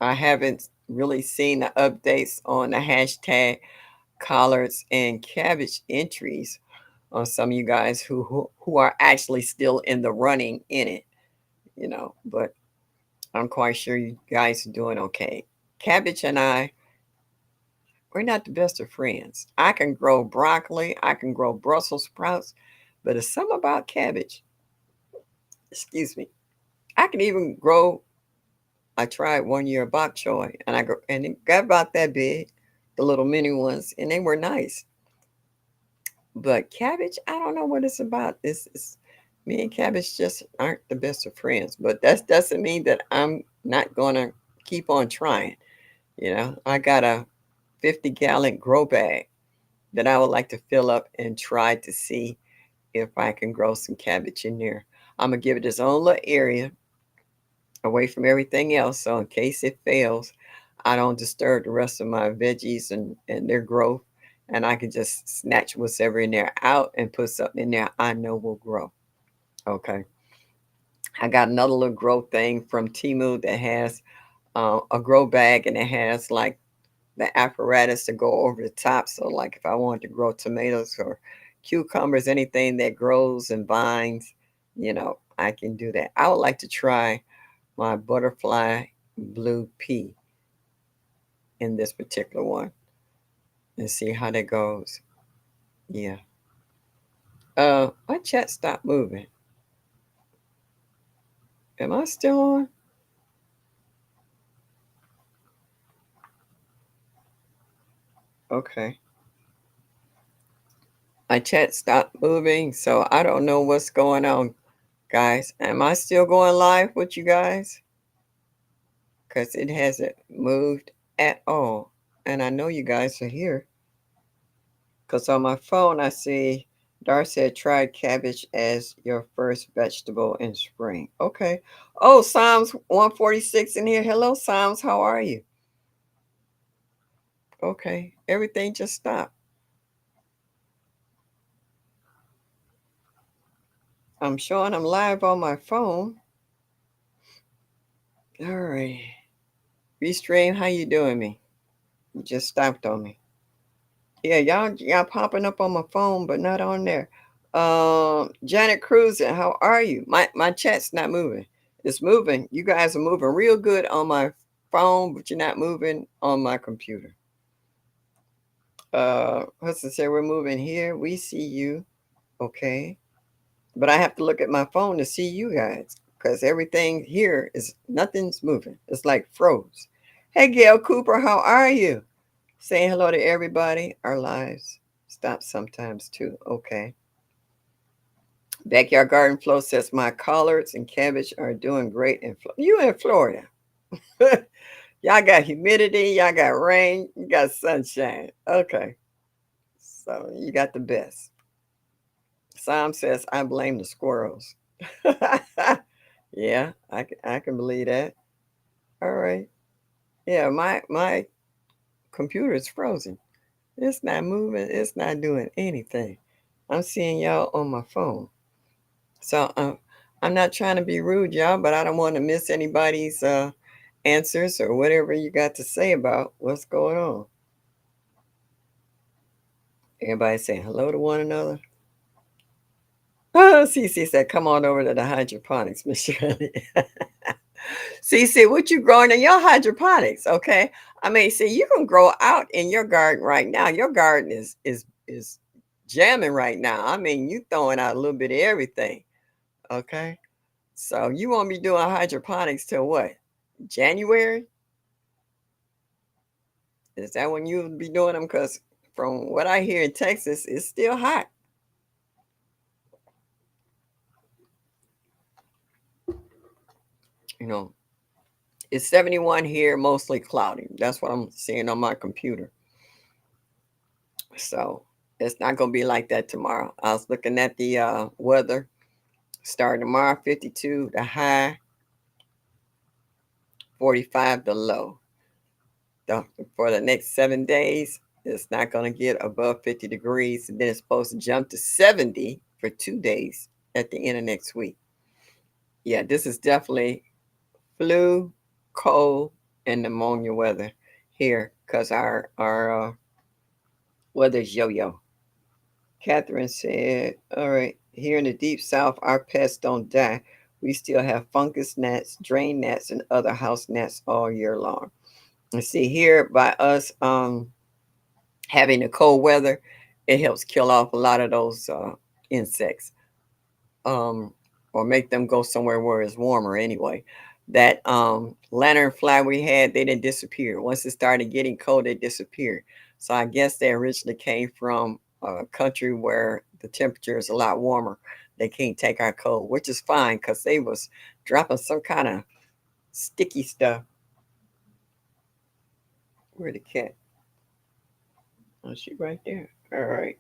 [SPEAKER 1] I haven't really seen the updates on the hashtag collards and cabbage entries on some of you guys who are actually still in the running in it, but I'm quite sure you guys are doing okay. Cabbage and I, we're not the best of friends. I can grow broccoli, I can grow Brussels sprouts, but it's something about cabbage. Excuse me. I can even grow. I tried one year bok choy, and it got about that big, the little mini ones, and they were nice. But cabbage, I don't know what it's about. It's me and cabbage just aren't the best of friends. But that doesn't mean that I'm not gonna keep on trying. I got a 50-gallon grow bag that I would like to fill up and try to see if I can grow some cabbage in there. I'm gonna give it its own little area away from everything else, so in case it fails, I don't disturb the rest of my veggies and their growth, and I can just snatch what's ever in there out and put something in there I know will grow. Okay. I got another little grow thing from Timu that has a grow bag, and it has like the apparatus to go over the top. So, like if I wanted to grow tomatoes or cucumbers, anything that grows and vines, I can do that. I would like to try my butterfly blue pea in this particular one and see how that goes. Yeah. My chat stopped moving. Am I still on? Okay. My chat stopped moving, so I don't know what's going on, guys. Am I still going live with you guys? Because it hasn't moved at all. And I know you guys are here. Because on my phone, I see Darcy had tried cabbage as your first vegetable in spring. Okay. Oh, Psalms 146 in here. Hello, Psalms. How are you? Okay. Everything just stopped. I'm showing I'm live on my phone. All right. Restream, how you doing me? You just stopped on me. Yeah, y'all popping up on my phone, but not on there. Janet Cruiser, how are you? My chat's not moving. It's moving. You guys are moving real good on my phone, but you're not moving on my computer. Hudson said we're moving here. We see you. Okay. But I have to look at my phone to see you guys because everything here is nothing's moving. It's like froze. Hey Gail Cooper, how are you? Saying hello to everybody. Our lives stop sometimes too. Okay. Backyard Garden Flow says my collards and cabbage are doing great in Florida. You in Florida? Y'all got humidity. Y'all got rain. You got sunshine. Okay. So you got the best. Sam says I blame the squirrels. Yeah, I can believe that. All right. Yeah, my computer is frozen. It's not moving. It's not doing anything. I'm seeing y'all on my phone. So I'm not trying to be rude, y'all, but I don't want to miss anybody's answers or whatever you got to say about what's going on. Everybody saying hello to one another. Oh, Cece said, come on over to the hydroponics, Miss Shirley. Cece, what you growing in your hydroponics? Okay. I mean, see, you can grow out in your garden right now. Your garden is jamming right now. I mean, you throwing out a little bit of everything. Okay. So you won't be doing hydroponics till what? January? Is that when you'll be doing them? Because from what I hear in Texas, it's still hot. You know, it's 71 here, mostly cloudy. That's what I'm seeing on my computer. So it's not going to be like that tomorrow. I was looking at the weather. Starting tomorrow, 52 the high, 45 the low. For the next 7 days, it's not going to get above 50 degrees. And then it's supposed to jump to 70 for 2 days at the end of next week. Yeah, this is definitely flu, cold, and pneumonia weather here because our weather's yo-yo. Catherine said, all right, here in the deep south, our pests don't die. We still have fungus gnats, drain gnats, and other house gnats all year long. And see here by us, Having the cold weather, it helps kill off a lot of those insects, um, or make them go somewhere where it's warmer anyway. That lanternfly we had, they didn't disappear. Once it started getting cold, they disappeared. So I guess they originally came from a country where the temperature is a lot warmer. They can't take our cold, which is fine because they was dropping some kind of sticky stuff. Where the cat? Oh, she right there. All right.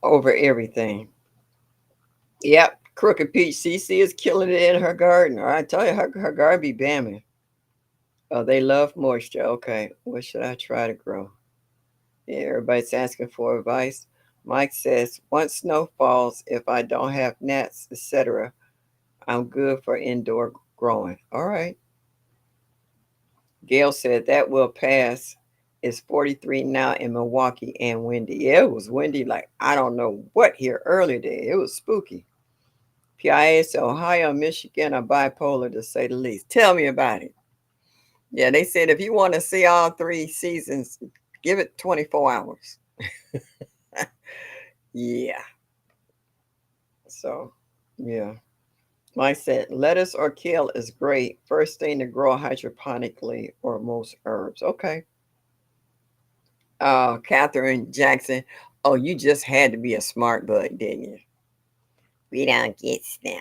[SPEAKER 1] Over everything. Yep. Crooked Peach CC is killing it in her garden. I tell you, her garden be bamming. Oh, they love moisture. Okay. What should I try to grow? Yeah, everybody's asking for advice. Mike says, once snow falls, if I don't have gnats, etc., I'm good for indoor growing. All right. Gail said that will pass. It's 43 now in Milwaukee and windy. Yeah, it was windy like I don't know what here earlier today. It was spooky. PIA said Ohio and Michigan are bipolar to say the least. Tell me about it. Yeah, they said if you want to see all three seasons, give it 24 hours. Yeah. So, yeah. Mike said lettuce or kale is great. First thing to grow hydroponically or most herbs. Okay. Catherine Jackson. Oh, you just had to be a smart bud, didn't you? We don't get snow.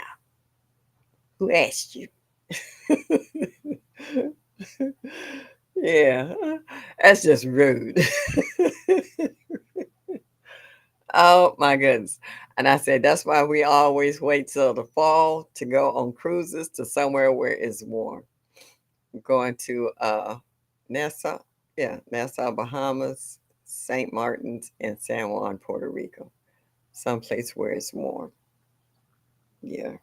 [SPEAKER 1] Who asked you? Yeah, that's just rude. Oh my goodness. And I said that's why we always wait till the fall to go on cruises to somewhere where it's warm. Going to Nassau, yeah, Nassau, Bahamas, St. Martin's, and San Juan, Puerto Rico. Someplace where it's warm. Yeah.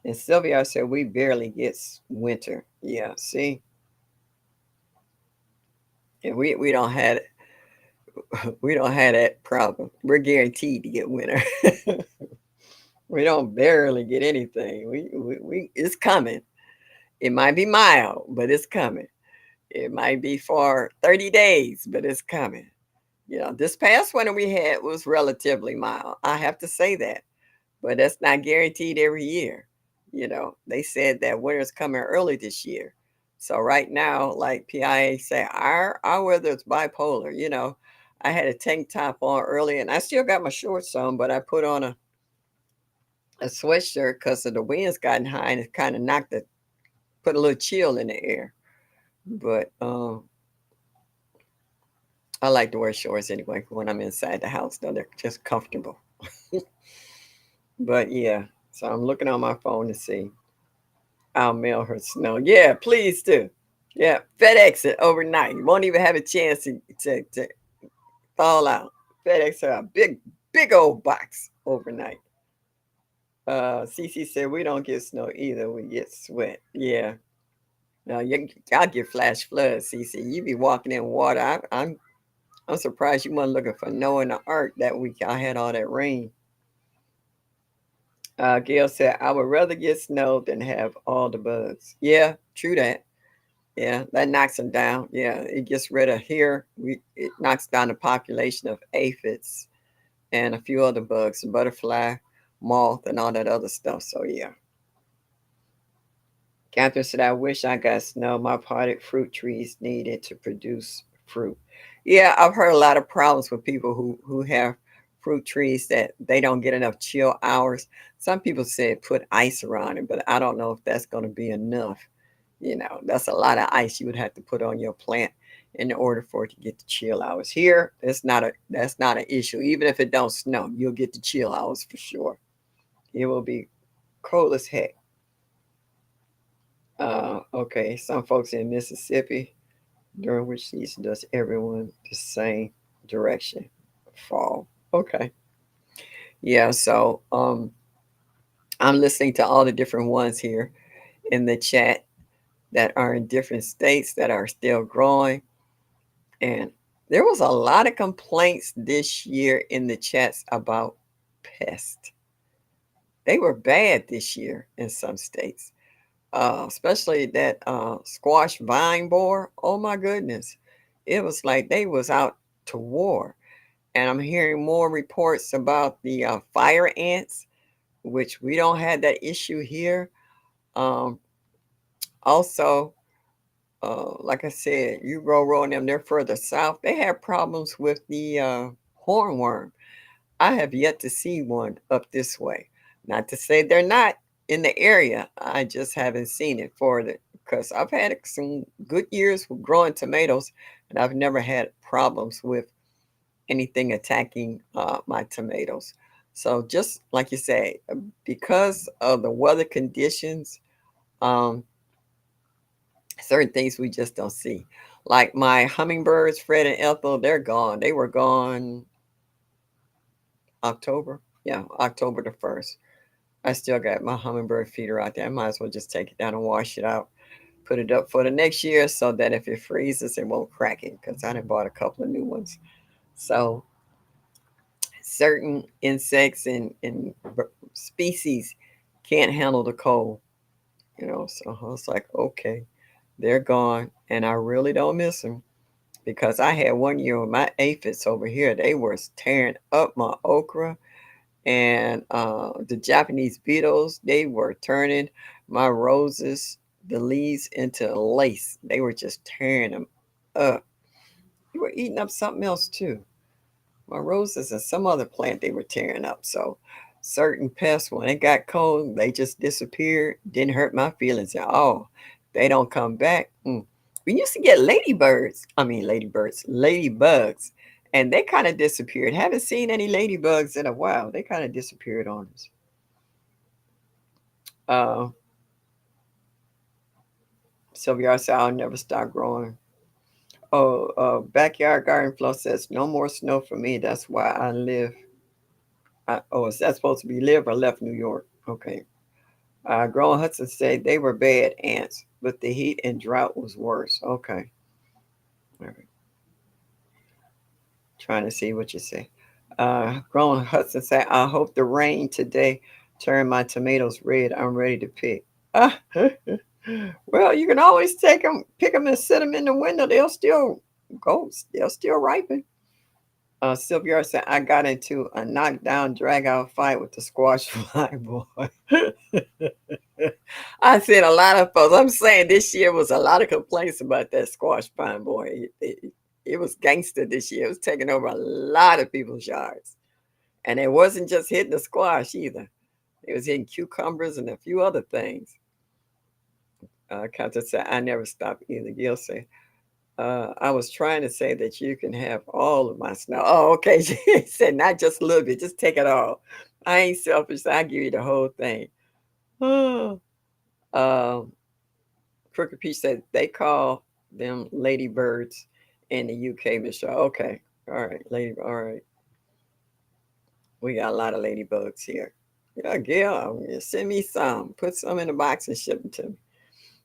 [SPEAKER 1] And Sylvia said we barely get winter. Yeah, see? And we don't have we don't have that problem. We're guaranteed to get winter. We don't barely get anything. We it's coming. It might be mild, but it's coming. It might be for 30 days, but it's coming. You know, this past winter we had was relatively mild. I have to say that. But that's not guaranteed every year. You know, they said that winter's coming early this year. So right now, like PIA say, our weather is bipolar. You know, I had a tank top on early, and I still got my shorts on, but I put on a sweatshirt because of the winds gotten high and it kind of put a little chill in the air. But I like to wear shorts anyway when I'm inside the house. Though they're just comfortable. But yeah, so I'm looking on my phone to see. I'll mail her snow. Yeah, please do. Yeah, FedEx it overnight. You won't even have a chance to fall out. FedEx her a big old box overnight. CC said we don't get snow either. We get sweat. Yeah. No, y'all get flash floods, CC. You be walking in water. I'm surprised you weren't looking for Noah in the ark that week. I had all that rain. Gail said I would rather get snow than have all the bugs. Yeah, true that. Yeah, that knocks them down. Yeah, it gets rid of it knocks down the population of aphids and a few other bugs, butterfly, moth, and all that other stuff. So yeah. Catherine said, I wish I got snow. My potted fruit trees needed to produce fruit. Yeah, I've heard a lot of problems with people who have fruit trees that they don't get enough chill hours. Some people said put ice around it, but I don't know if that's going to be enough. You know, that's a lot of ice you would have to put on your plant in order for it to get the chill hours. Here, that's not an issue. Even if it don't snow, you'll get the chill hours for sure. It will be cold as heck. Okay, some folks in Mississippi, during which season does everyone the same direction? Fall. Okay. Yeah, so I'm listening to all the different ones here in the chat that are in different states that are still growing. And there was a lot of complaints this year in the chats about pests. They were bad this year in some states, especially that squash vine borer. Oh my goodness. it was like they was out to war. And I'm hearing more reports about the fire ants, which we don't have that issue here. Um, Also, like I said, you roll and them, they're further south. They have problems with the hornworm. I have yet to see one up this way. Not to say they're not in the area. I just haven't seen it for the because I've had some good years with growing tomatoes, and I've never had problems with anything attacking my tomatoes. So just like you say, because of the weather conditions, um, certain things we just don't see. Like my hummingbirds, Fred and Ethel, they're gone. They were gone October. Yeah, October the 1st. I still got my hummingbird feeder out there. I might as well just take it down and wash it out. Put it up for the next year so that if it freezes, it won't crack it because I done bought a couple of new ones. So certain insects and species can't handle the cold, So I was like, okay, they're gone, and I really don't miss them because I had one year with my aphids over here. They were tearing up my okra, and the Japanese beetles. They were turning my roses, the leaves, into lace. They were just tearing them up. They were eating up something else too. My roses and some other plant they were tearing up. So certain pests, when it got cold, they just disappeared. Didn't hurt my feelings at all. They don't come back. We used to get ladybugs, and they kind of disappeared. Haven't seen any ladybugs in a while. They kind of disappeared on us. Uh, Sylvia said, I'll never stop growing. Oh, Backyard Garden Flow says, no more snow for me. That's why I live. Is that supposed to be live or left New York? Okay. Growing Hudson said they were bad ants, but the heat and drought was worse. Okay. All right. Trying to see what you say. Growing Hudson said, I hope the rain today turned my tomatoes red. I'm ready to pick. Ah, well, you can always take them, pick them, and sit them in the window. They'll still go. They'll still ripen. Sylvia said, I got into a knockdown, drag out fight with the squash fly boy. I said a lot of folks. I'm saying this year was a lot of complaints about that squash pine boy. It was gangster this year. It was taking over a lot of people's yards. And it wasn't just hitting the squash either. It was hitting cucumbers and a few other things. Captain said, I never stopped either. Gil said, I was trying to say that you can have all of my snow. Oh, okay. She said, not just a little bit, just take it all. I ain't selfish. So I give you the whole thing. Oh. Crooked Peach said they call them ladybirds in the UK, Michelle. Okay. All right. All right. We got a lot of ladybugs here. Yeah, Gail, send me some. Put some in a box and ship them to me.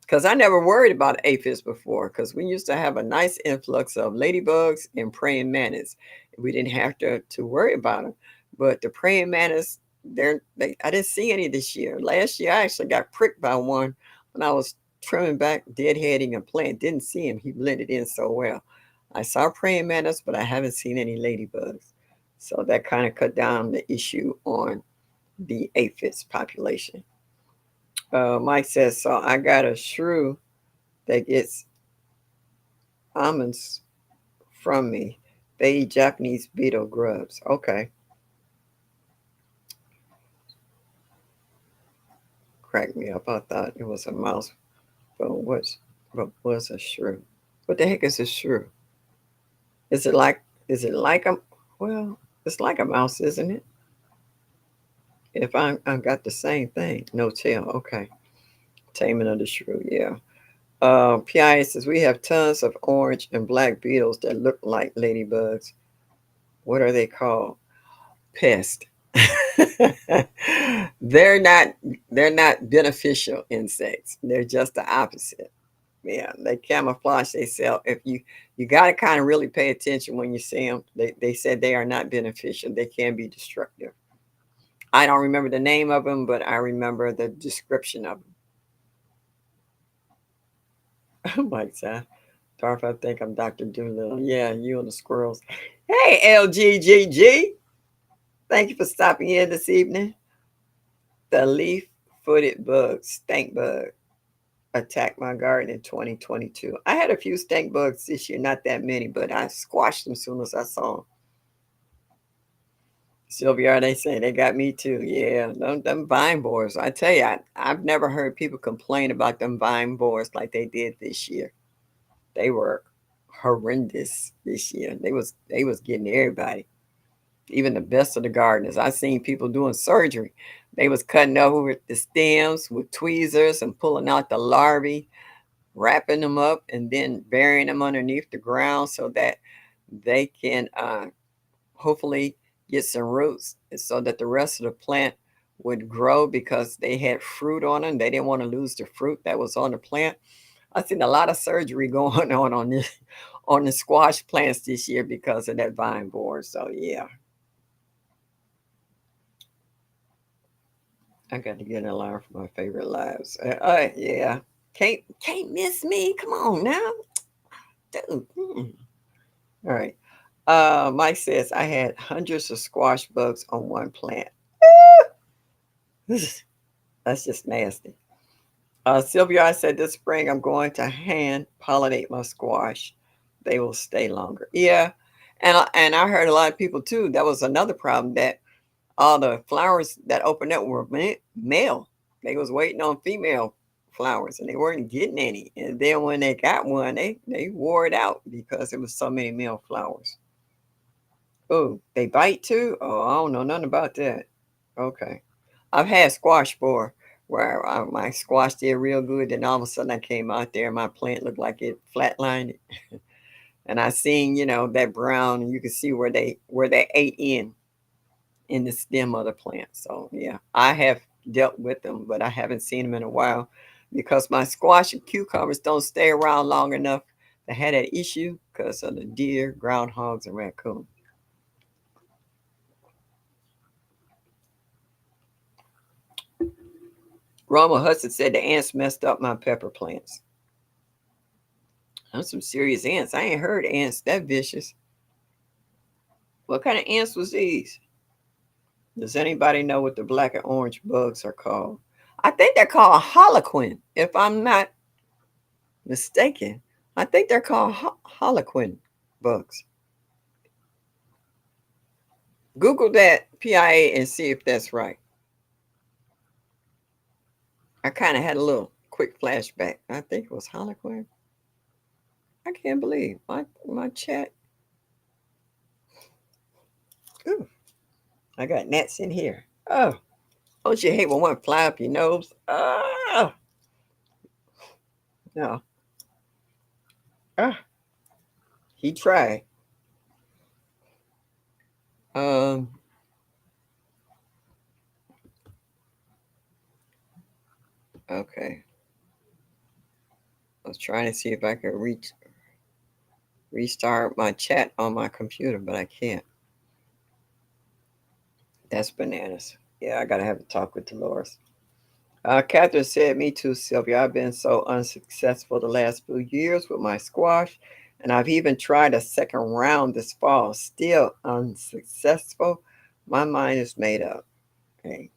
[SPEAKER 1] Because I never worried about aphids before, because we used to have a nice influx of ladybugs and praying mantis. We didn't have to worry about them. But the praying mantis, I didn't see any this year. Last year, I actually got pricked by one when I was trimming back, deadheading a plant. Didn't see him. He blended in so well. I saw praying mantis, but I haven't seen any ladybugs. So that kind of cut down the issue on the aphids population. Mike says, so I got a shrew that gets almonds from me. They eat Japanese beetle grubs. Okay. Crack me up. I thought it was a mouse. But was a shrew? What the heck is a shrew? Is it like a well, it's like a mouse, isn't it? If I've got the same thing. No tail. Okay. Taming of the shrew, yeah. PI says we have tons of orange and black beetles that look like ladybugs. What are they called? Pest. they're not they're not beneficial insects. They're just the opposite. Yeah, they camouflage themselves. If you got to kind of really pay attention when you see them. They said they are not beneficial. They can be destructive. I don't remember the name of them, but I remember the description of them. Oh my God. Darth, I think I'm Dr. Doolittle. Yeah, you and the squirrels. Hey, LGGG. Thank you for stopping in this evening. The leaf-footed bug, stink bug, attacked my garden in 2022. I had a few stink bugs this year, not that many, but I squashed them as soon as I saw them. Sylvia, they say they got me too. Yeah, them vine borers. I tell you, I've never heard people complain about them vine borers like they did this year. They were horrendous this year. They was getting everybody, even the best of the gardeners. I seen people doing surgery. They was cutting over the stems with tweezers and pulling out the larvae, wrapping them up, and then burying them underneath the ground so that they can hopefully get some roots so that the rest of the plant would grow because they had fruit on them. They didn't want to lose the fruit that was on the plant. I've seen a lot of surgery going on this on the squash plants this year because of that vine borer. So yeah, I got to get an alarm for my favorite lives. Yeah, can't miss me. Come on now, dude. All right. Mike says I had hundreds of squash bugs on one plant. That's just nasty. Sylvia, I said this spring I'm going to hand pollinate my squash. They will stay longer. Yeah, and I heard a lot of people too. That was another problem that all the flowers that opened up were male. They was waiting on female flowers and they weren't getting any. And then when they got one, they wore it out because it was so many male flowers. Oh, they bite too? Oh, I don't know nothing about that. Okay. I've had squash before where my squash did real good. Then all of a sudden I came out there and my plant looked like it flatlined. And I seen, that brown and you could see where they ate in the stem of the plant. So yeah, I have dealt with them, but I haven't seen them in a while because my squash and cucumbers don't stay around long enough to have that issue because of the deer, groundhogs, and raccoon. Roma Hudson said the ants messed up my pepper plants. That's some serious ants. I ain't heard ants that vicious. What kind of ants was these? Does anybody know what the black and orange bugs are called? I think they're called harlequin, if I'm not mistaken. I think they're called harlequin bugs. Google that PIA and see if that's right. I kind of had a little quick flashback. I think it was harlequin. I can't believe my chat. Ooh, I got gnats in here. Oh, don't you hate when one fly up your nose? Oh, no. Ah, he tried. Um, okay. I was trying to see if I could restart my chat on my computer, but I can't. That's bananas. Yeah, I gotta have a talk with Dolores. Catherine said, "Me too, Sylvia. I've been so unsuccessful the last few years with my squash, and I've even tried a second round this fall. Still unsuccessful. My mind is made up." Hey,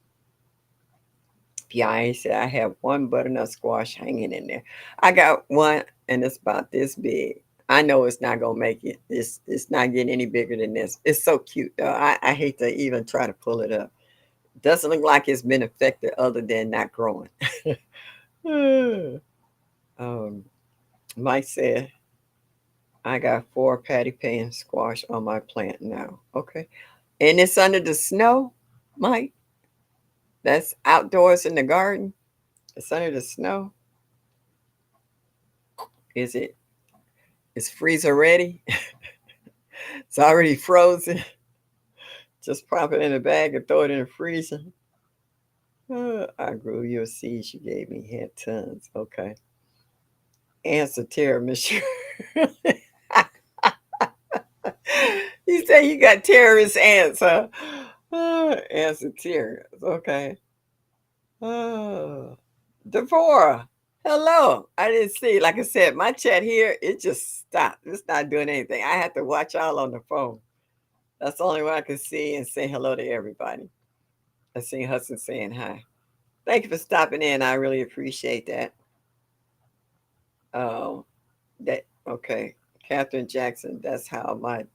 [SPEAKER 1] PIA said, "I have one butternut squash hanging in there. I got one, and it's about this big. I know it's not gonna make it. It's not getting any bigger than this. It's so cute, though. I hate to even try to pull it up. Doesn't look like it's been affected other than not growing." um, Mike said, "I got 4 patty pan squash on my plant now." Okay. And it's under the snow, Mike? That's outdoors in the garden? It's under the snow? Is it? It's freezer ready? It's already frozen. Just pop it in a bag and throw it in the freezer. I grew your seeds you gave me had tons. Okay. Answer terror, Monsieur. You say you got terrorist ants, huh? Ants and terrorists. Okay. Oh, Devorah. Hello. I didn't see. Like I said, my chat here, it just stopped. It's not doing anything. I have to watch y'all on the phone. That's the only way I can see and say hello to everybody. I see Hudson saying hi. Thank you for stopping in. I really appreciate that. Oh, that okay. Catherine Jackson, that's how my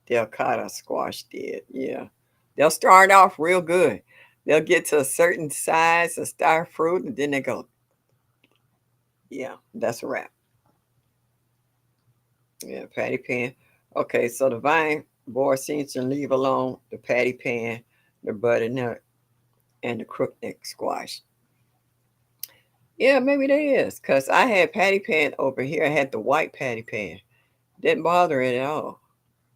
[SPEAKER 1] Delcata squash did. Yeah. They'll start off real good. They'll get to a certain size of star fruit and then they go, yeah, that's a wrap. Yeah, patty pan. Okay, so the vine board seems to leave alone the patty pan, the butternut, and the crookneck squash. Yeah, maybe there is. Because I had patty pan over here. I had the white patty pan. Didn't bother it at all.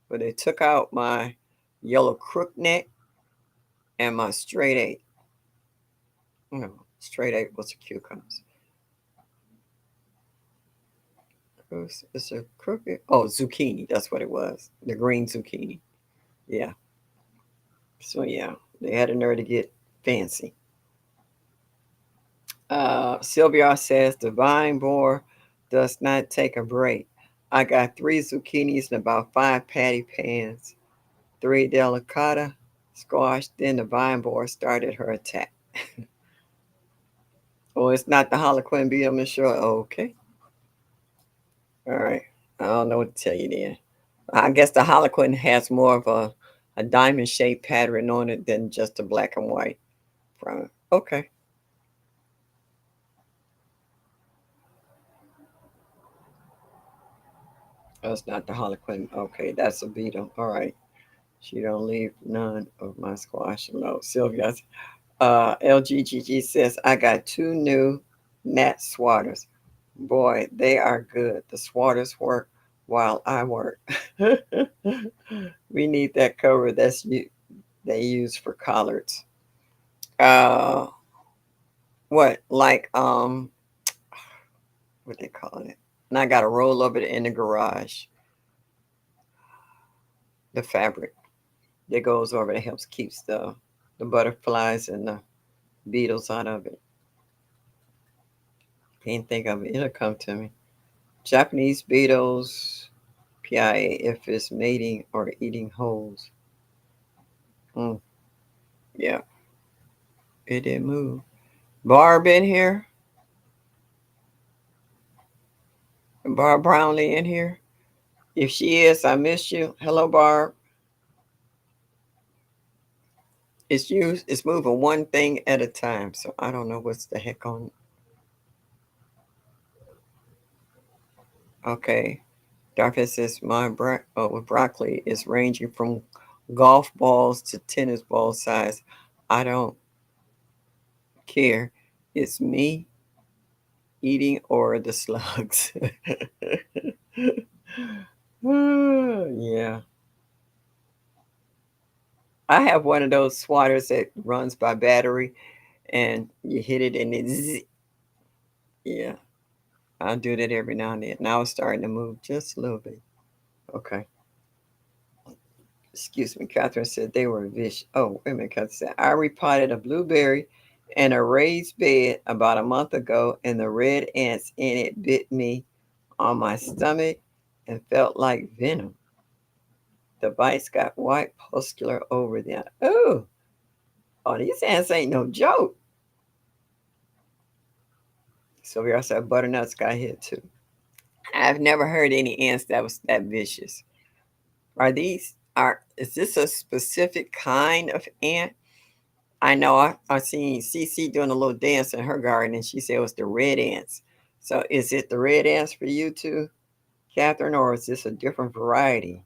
[SPEAKER 1] But they took out my yellow crookneck and my straight eight. No, straight eight was the cucumbers. It's a crooked. Oh, zucchini. That's what it was. The green zucchini. Yeah. So, yeah, they had a nerve to get fancy. Sylvia says the vine board does not take a break. I got three zucchinis and about five patty pans, three delicata squash. Then the vine board started her attack. Oh, it's not the Harlequin beetle, Miss Short. Okay. All right. I don't know what to tell you then. I guess the Harlequin has more of a diamond shaped pattern on it than just a black and white front. Okay. That's not the Harlequin. Okay, that's a beetle. All right. She don't leave none of my squash alone. Sylvia, LGGG says, I got two new gnat swatters. Boy, they are good. The swatters work while I work. We need that cover they use for collards. Uh, what like what they call it? And I got a roll of it in the garage. The fabric that goes over that helps keeps the butterflies and the beetles out of it. Can't think of it. It'll come to me. Japanese beetles, PIA, if it's mating or eating holes. Mm, yeah, it didn't move. Barb in here. Barb Brownlee in here. If she is, I miss you. Hello, Barb. It's moving one thing at a time. So I don't know what's the heck on. Okay. Doctor says with broccoli is ranging from golf balls to tennis ball size. I don't care. It's me eating or the slugs. Yeah. I have one of those swatters that runs by battery and you hit it and yeah. I'll do that every now and then. Now it's starting to move just a little bit. Okay. Excuse me. Catherine said they were vicious. Oh, wait a minute. Catherine said, I repotted a blueberry and a raised bed about a month ago, and the red ants in it bit me on my stomach and felt like venom. The bites got white pustular over them. Oh, oh, these ants ain't no joke. So we also have butternuts got hit too. I've never heard any ants that was that vicious. Is this a specific kind of ant? I know I seen CC doing a little dance in her garden and she said it was the red ants. So is it the red ants for you too, Catherine, or is this a different variety?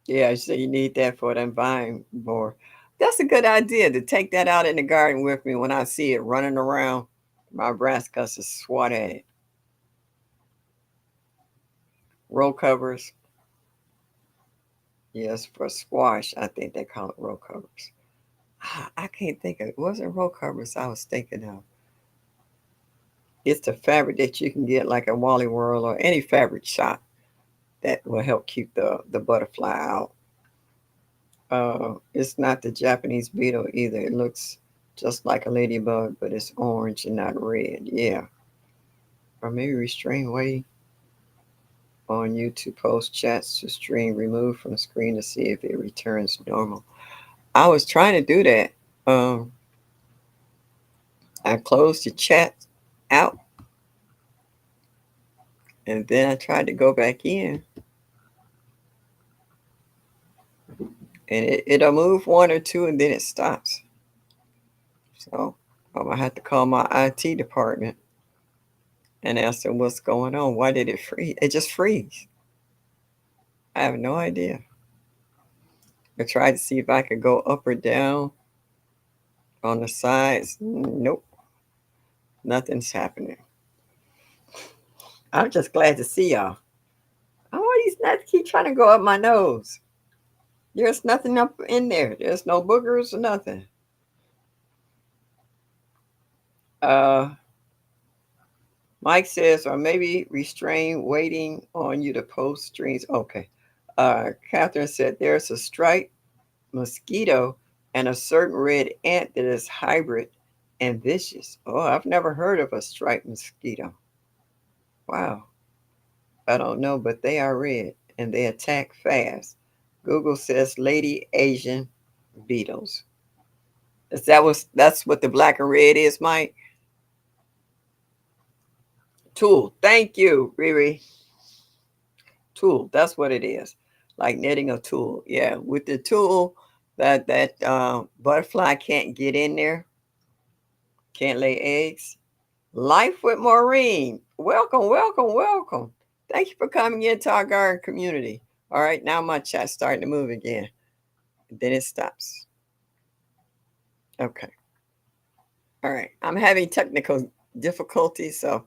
[SPEAKER 1] Yeah, so you need that for them vine more. That's a good idea to take that out in the garden with me when I see it running around. My brass cusses swat at it. Roll covers. Yes, for squash, I think they call it roll covers. I can't think of it. Wasn't roll covers I was thinking of. It's the fabric that you can get like a Wally World or any fabric shop that will help keep the butterfly out. It's not the Japanese beetle either. It looks just like a ladybug, but it's orange and not red. Yeah. Or maybe restrain waiting on YouTube post chats to stream removed from the screen to see if it returns normal. I was trying to do that. I closed the chat out and then I tried to go back in and it'll move one or two and then it stops. So I'm gonna have to call my IT department and ask them what's going on. Why did it freeze? It just freeze. I have no idea. I tried to see if I could go up or down on the sides. Nope, nothing's happening. I'm just glad to see y'all. Oh, these nuts keep trying to go up my nose. There's nothing up in there. There's no boogers or nothing. Uh, Mike says, or maybe restrain waiting on you to post streams. Okay. Catherine said, there's a striped mosquito and a certain red ant that is hybrid and vicious. Oh, I've never heard of a striped mosquito. Wow. I don't know, but they are red and they attack fast. Google says lady Asian beetles. That's what the black and red is, Mike? Tool. Thank you, Riri. Tool. That's what it is. Like knitting a tool. Yeah. With the tool that butterfly can't get in there, can't lay eggs. Life with Maureen. Welcome, welcome, welcome. Thank you for coming into our garden community. All right, now my chat's starting to move again. Then it stops. Okay. All right. I'm having technical difficulties, so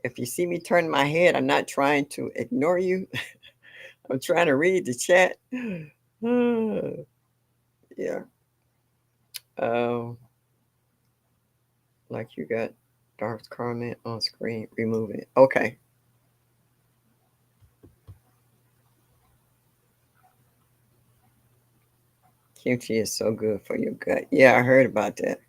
[SPEAKER 1] if you see me turn my head, I'm not trying to ignore you. I'm trying to read the chat. Yeah. Um, like you got Dark's comment on screen. Remove it. Okay. Kimchi is so good for your gut. Yeah, I heard about that.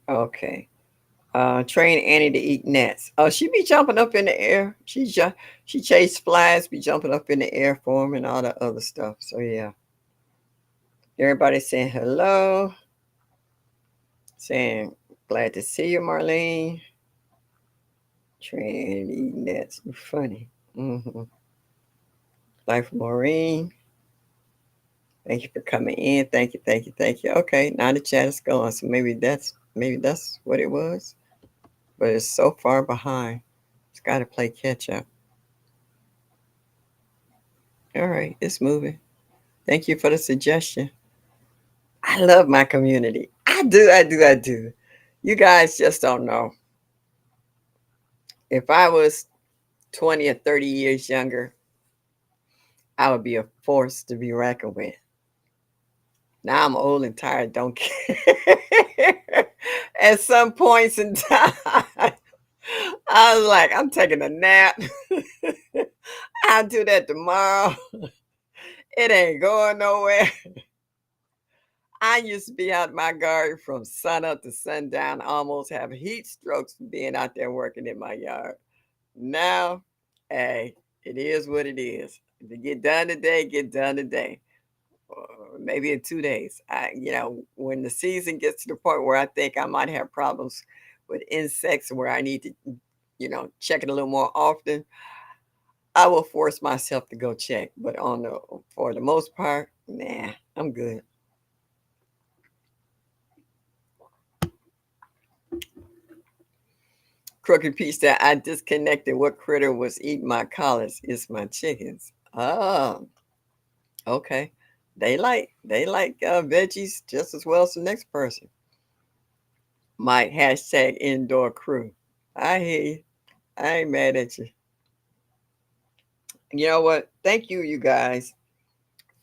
[SPEAKER 1] Okay. Train Annie to eat gnats. Oh, she be jumping up in the air. She chase flies, be jumping up in the air for him and all that other stuff. So yeah. Everybody saying hello. Saying glad to see you, Marlene. Train Annie to eat gnats. You funny. Mm-hmm. Life Maureen. Thank you for coming in. Thank you, thank you, thank you. Okay, now the chat is going. So maybe that's what it was. But it's so far behind. It's got to play catch up. All right, it's moving. Thank you for the suggestion. I love my community. I do, I do, I do. You guys just don't know. If I was 20 or 30 years younger, I would be a force to be reckoned with. Now I'm old and tired, don't care. At some points in time, I was like, I'm taking a nap. I'll do that tomorrow. It ain't going nowhere. I used to be out in my garden from sun up to sundown, almost have heat strokes from being out there working in my yard. Now, hey, it is what it is. If you get done today, get done today. Maybe in 2 days. When the season gets to the point where I think I might have problems with insects where I need to, check it a little more often, I will force myself to go check. But for the most part, nah, I'm good. Crooked Pete said, I disconnected. What critter was eating my collards? It's my chickens. Oh, okay. They like veggies just as well as the next person. Might hashtag indoor crew. I hear you. I ain't mad at you. You know what? Thank you, you guys,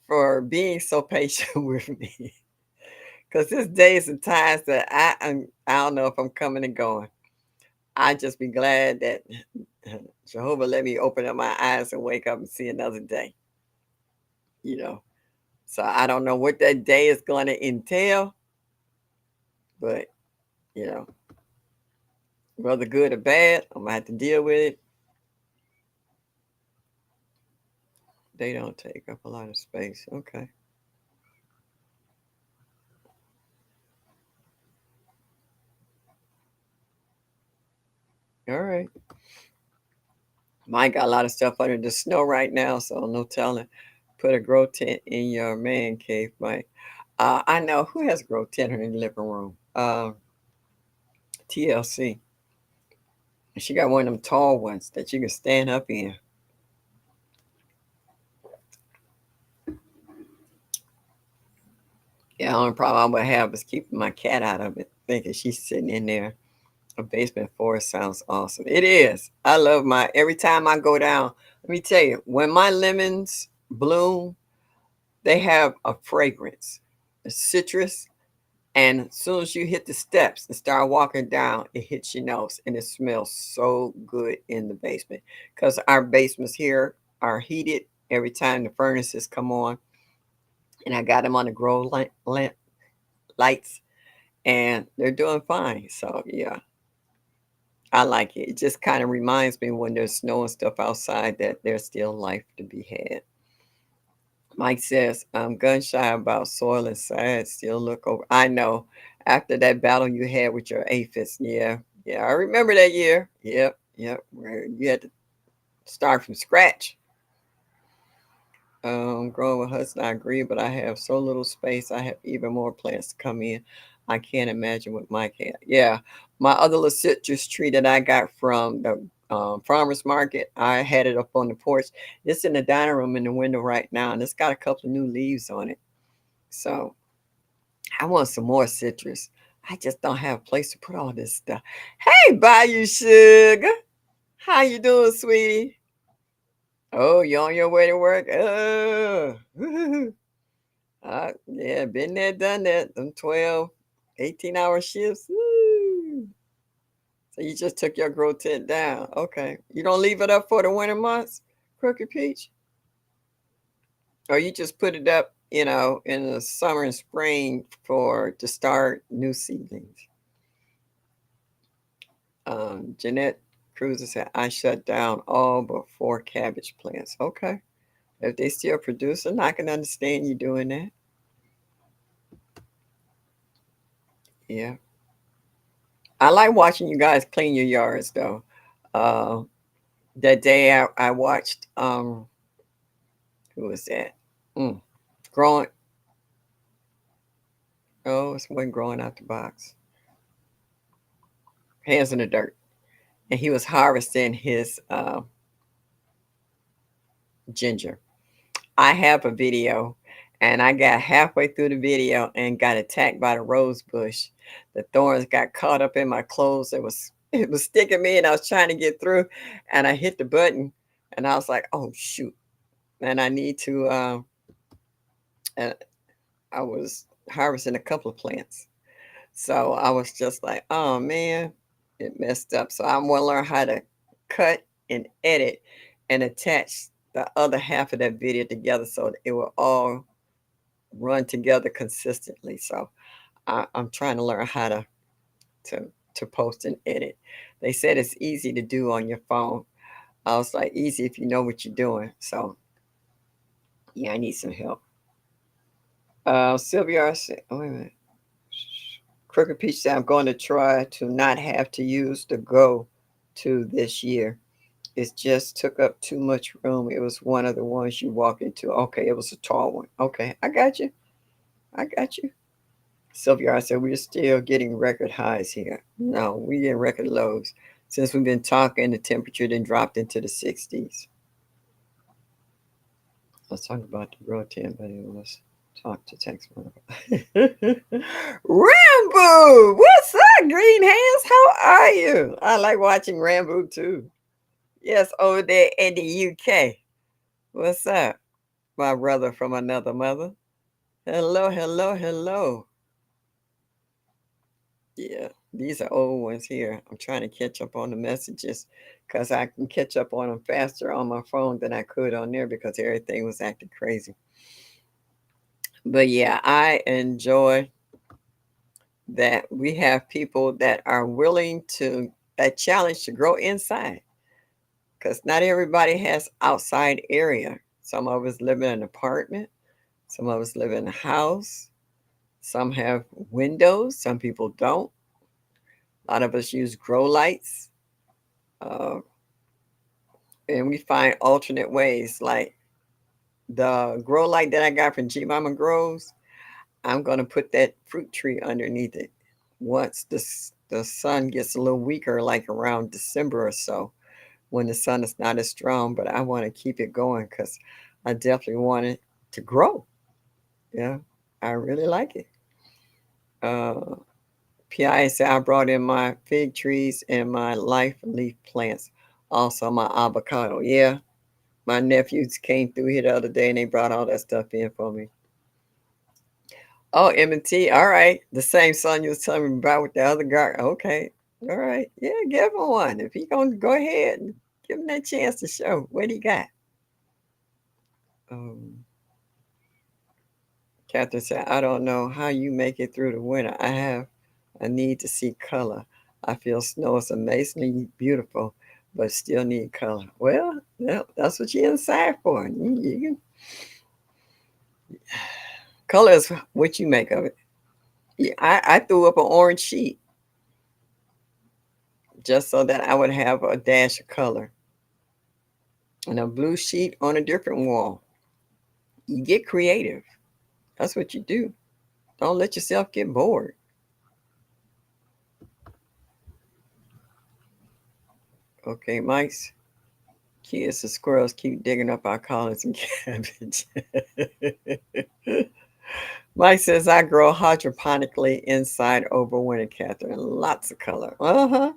[SPEAKER 1] for being so patient with me. Because there's days and times that I don't know if I'm coming and going. I just be glad that Jehovah let me open up my eyes and wake up and see another day. you know. So I don't know what that day is going to entail, but you know, whether good or bad, I'm gonna have to deal with it. They don't take up a lot of space. Okay. All right. Mine got a lot of stuff under the snow right now, so no telling. Put a grow tent in your man cave, Mike. I know who has a grow tent in the living room. TLC. She got one of them tall ones that you can stand up in. Yeah, the only problem I would have is keeping my cat out of it, thinking she's sitting in there. A basement forest sounds awesome. It is. I love my every time I go down. Let me tell you, when my lemons bloom, they have a fragrance, a citrus, and as soon as you hit the steps and start walking down, it hits your nose and it smells so good in the basement. Because our basements here are heated every time the furnaces come on, and I got them on the grow lights, and they're doing fine. So yeah, I like it. It just kind of reminds me when there's snow and stuff outside that there's still life to be had. Mike says, I'm gun shy about soil and sand. Still look over. I know. After that battle you had with your aphids. Yeah. Yeah. I remember that year. Yep. Yep. Where you had to start from scratch. Growing with Hudson, I agree, but I have so little space. I have even more plants to come in. I can't imagine what my cat. Yeah, my other little citrus tree that I got from the farmers market, I had it up on the porch. It's in the dining room in the window right now, and it's got a couple of new leaves on it. So I want some more citrus. I just don't have a place to put all this stuff. Hey, Bayou Sugar, how you doing, sweetie? Oh, you on your way to work? Oh. Yeah, been there, done that. Them 12, 18-hour shifts. Woo. So you just took your grow tent down. Okay. You don't leave it up for the winter months, Crooked Peach? Or you just put it up, in the summer and spring for to start new seedlings? Jeanette Cruiser said, I shut down all but 4 cabbage plants. Okay. If they still producing, I can understand you doing that. Yeah. I like watching you guys clean your yards though. Uh, that day I watched who was that? Mm, growing oh, it's one growing out the box. Hands in the dirt. And he was harvesting his ginger. I have a video and I got halfway through the video and got attacked by the rose bush. The thorns got caught up in my clothes. It was sticking me and I was trying to get through and I hit the button and I was like, oh shoot. And I need to and I was harvesting a couple of plants. So I was just like, oh man, it messed up. So I'm gonna learn how to cut and edit and attach the other half of that video together so that it will all run together consistently. So I'm trying to learn how to to post and edit. They said it's easy to do on your phone. I was like, easy if you know what you're doing. So yeah, I need some help. Sylvia said, oh, wait a minute. Crooked Peach said, I'm going to try to not have to use the Go to this year. It just took up too much room. It was one of the ones you walk into. Okay, it was a tall one. Okay, I got you. I got you. Sylvia said, we're still getting record highs here. No, we get record lows. Since we've been talking, the temperature then dropped into the 60s. Let's talk about the grow tent, but it was talk to text one. Rambo, what's up, Green Hands? How are you? I like watching Rambo too. Yes, over there in the UK. What's up, my brother from another mother? Hello, hello, hello. Yeah, these are old ones here. I'm trying to catch up on the messages because I can catch up on them faster on my phone than I could on there because everything was acting crazy. But yeah, I enjoy that we have people that are willing to that challenge to grow inside because not everybody has outside area. Some of us live in an apartment, some of us live in a house, some have windows, some people don't. A lot of us use grow lights, uh, and we find alternate ways. Like the grow light that I got from G Mama Grows, I'm gonna put that fruit tree underneath it once the sun gets a little weaker, like around December or so, when the sun is not as strong. But I want to keep it going because I definitely want it to grow. Yeah, I really like it. Uh, PI said I brought in my fig trees and my life leaf plants, also my avocado. Yeah, my nephews came through here the other day and they brought all that stuff in for me. Oh, M&T. All right. The same son you was telling me about with the other guy. Okay. All right. Yeah, give him one. If he gonna go ahead and give him that chance to show what he got. Um, Catherine said, I don't know how you make it through the winter. I have a need to see color. I feel snow is amazingly beautiful, but still need color. Well, yeah, that's what you're inside for. Color is what you make of it. Yeah, I threw up an orange sheet just so that I would have a dash of color and a blue sheet on a different wall. You get creative. That's what you do. Don't let yourself get bored. Okay, Mike's kids, the squirrels keep digging up our collards and cabbage. Mike says I grow hydroponically inside over winter, Catherine. Lots of color. Uh-huh.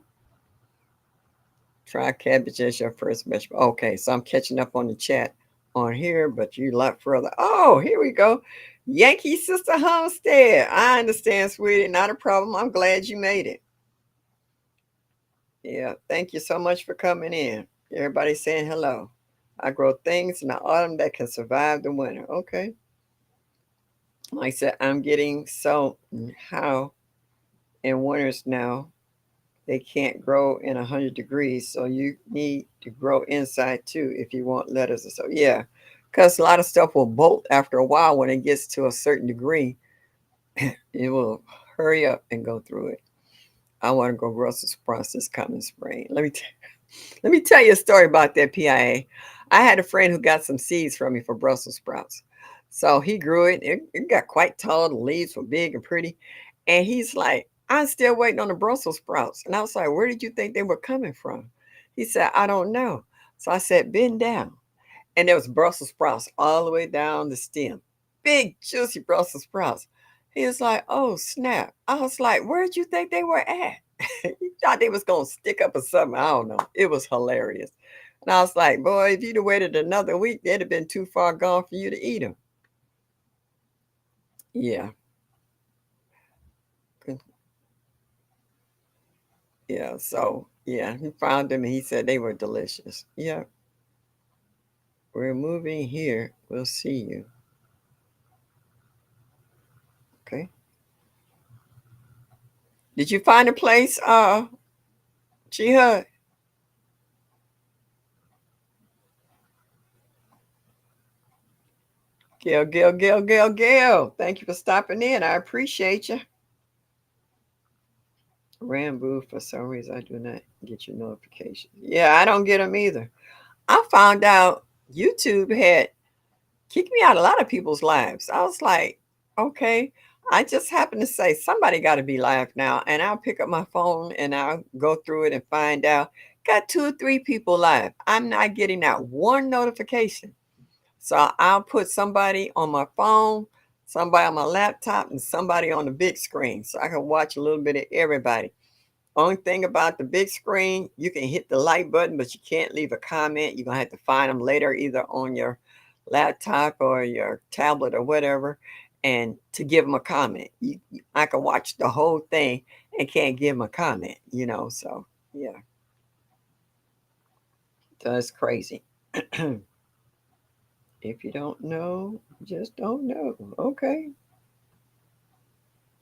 [SPEAKER 1] Try cabbage as your first vegetable. Okay, so I'm catching up on the chat on here, but you a lot further. Oh, here we go. Yankee Sister Homestead. I understand, sweetie. Not a problem. I'm glad you made it. Yeah, thank you so much for coming in. Everybody saying hello. I grow things in the autumn that can survive the winter. Okay. Like I said, I'm getting so how in winters now they can't grow in 100 degrees, so you need to grow inside too if you want lettuce or so. Yeah, because a lot of stuff will bolt after a while when it gets to a certain degree. It will hurry up and go through it. I want to go Brussels sprouts this coming spring. Let me tell you a story about that PIA. I had a friend who got some seeds from me for Brussels sprouts. So he grew it. It got quite tall. The leaves were big and pretty. And he's like, I'm still waiting on the Brussels sprouts. And I was like, where did you think they were coming from? He said, I don't know. So I said, bend down. And there was Brussels sprouts all the way down the stem. Big, juicy Brussels sprouts. He was like, oh, snap. I was like, where'd you think they were at? He thought they was going to stick up or something. I don't know. It was hilarious. And I was like, boy, if you'd have waited another week, they'd have been too far gone for you to eat them. Yeah. Yeah. So, yeah, he found them and he said they were delicious. Yeah. We're moving here. We'll see you. Okay. Did you find a place, Jihad? Gail. Thank you for stopping in. I appreciate you. Rambo, for some reason, I do not get your notifications. Yeah, I don't get them either. I found out YouTube had kicked me out of a lot of people's lives. I was like, okay. I just happened to say somebody got to be live now, and I'll pick up my phone and I'll go through it and find out. Got 2 or 3 people live. I'm not getting that one notification. So I'll put somebody on my phone, somebody on my laptop, and somebody on the big screen so I can watch a little bit of everybody. Only thing about the big screen, you can hit the like button, but you can't leave a comment. You're going to have to find them later, either on your laptop or your tablet or whatever, and to give them a comment. I can watch the whole thing and can't give them a comment, So, yeah. That's crazy. If you don't know, just don't know. Okay.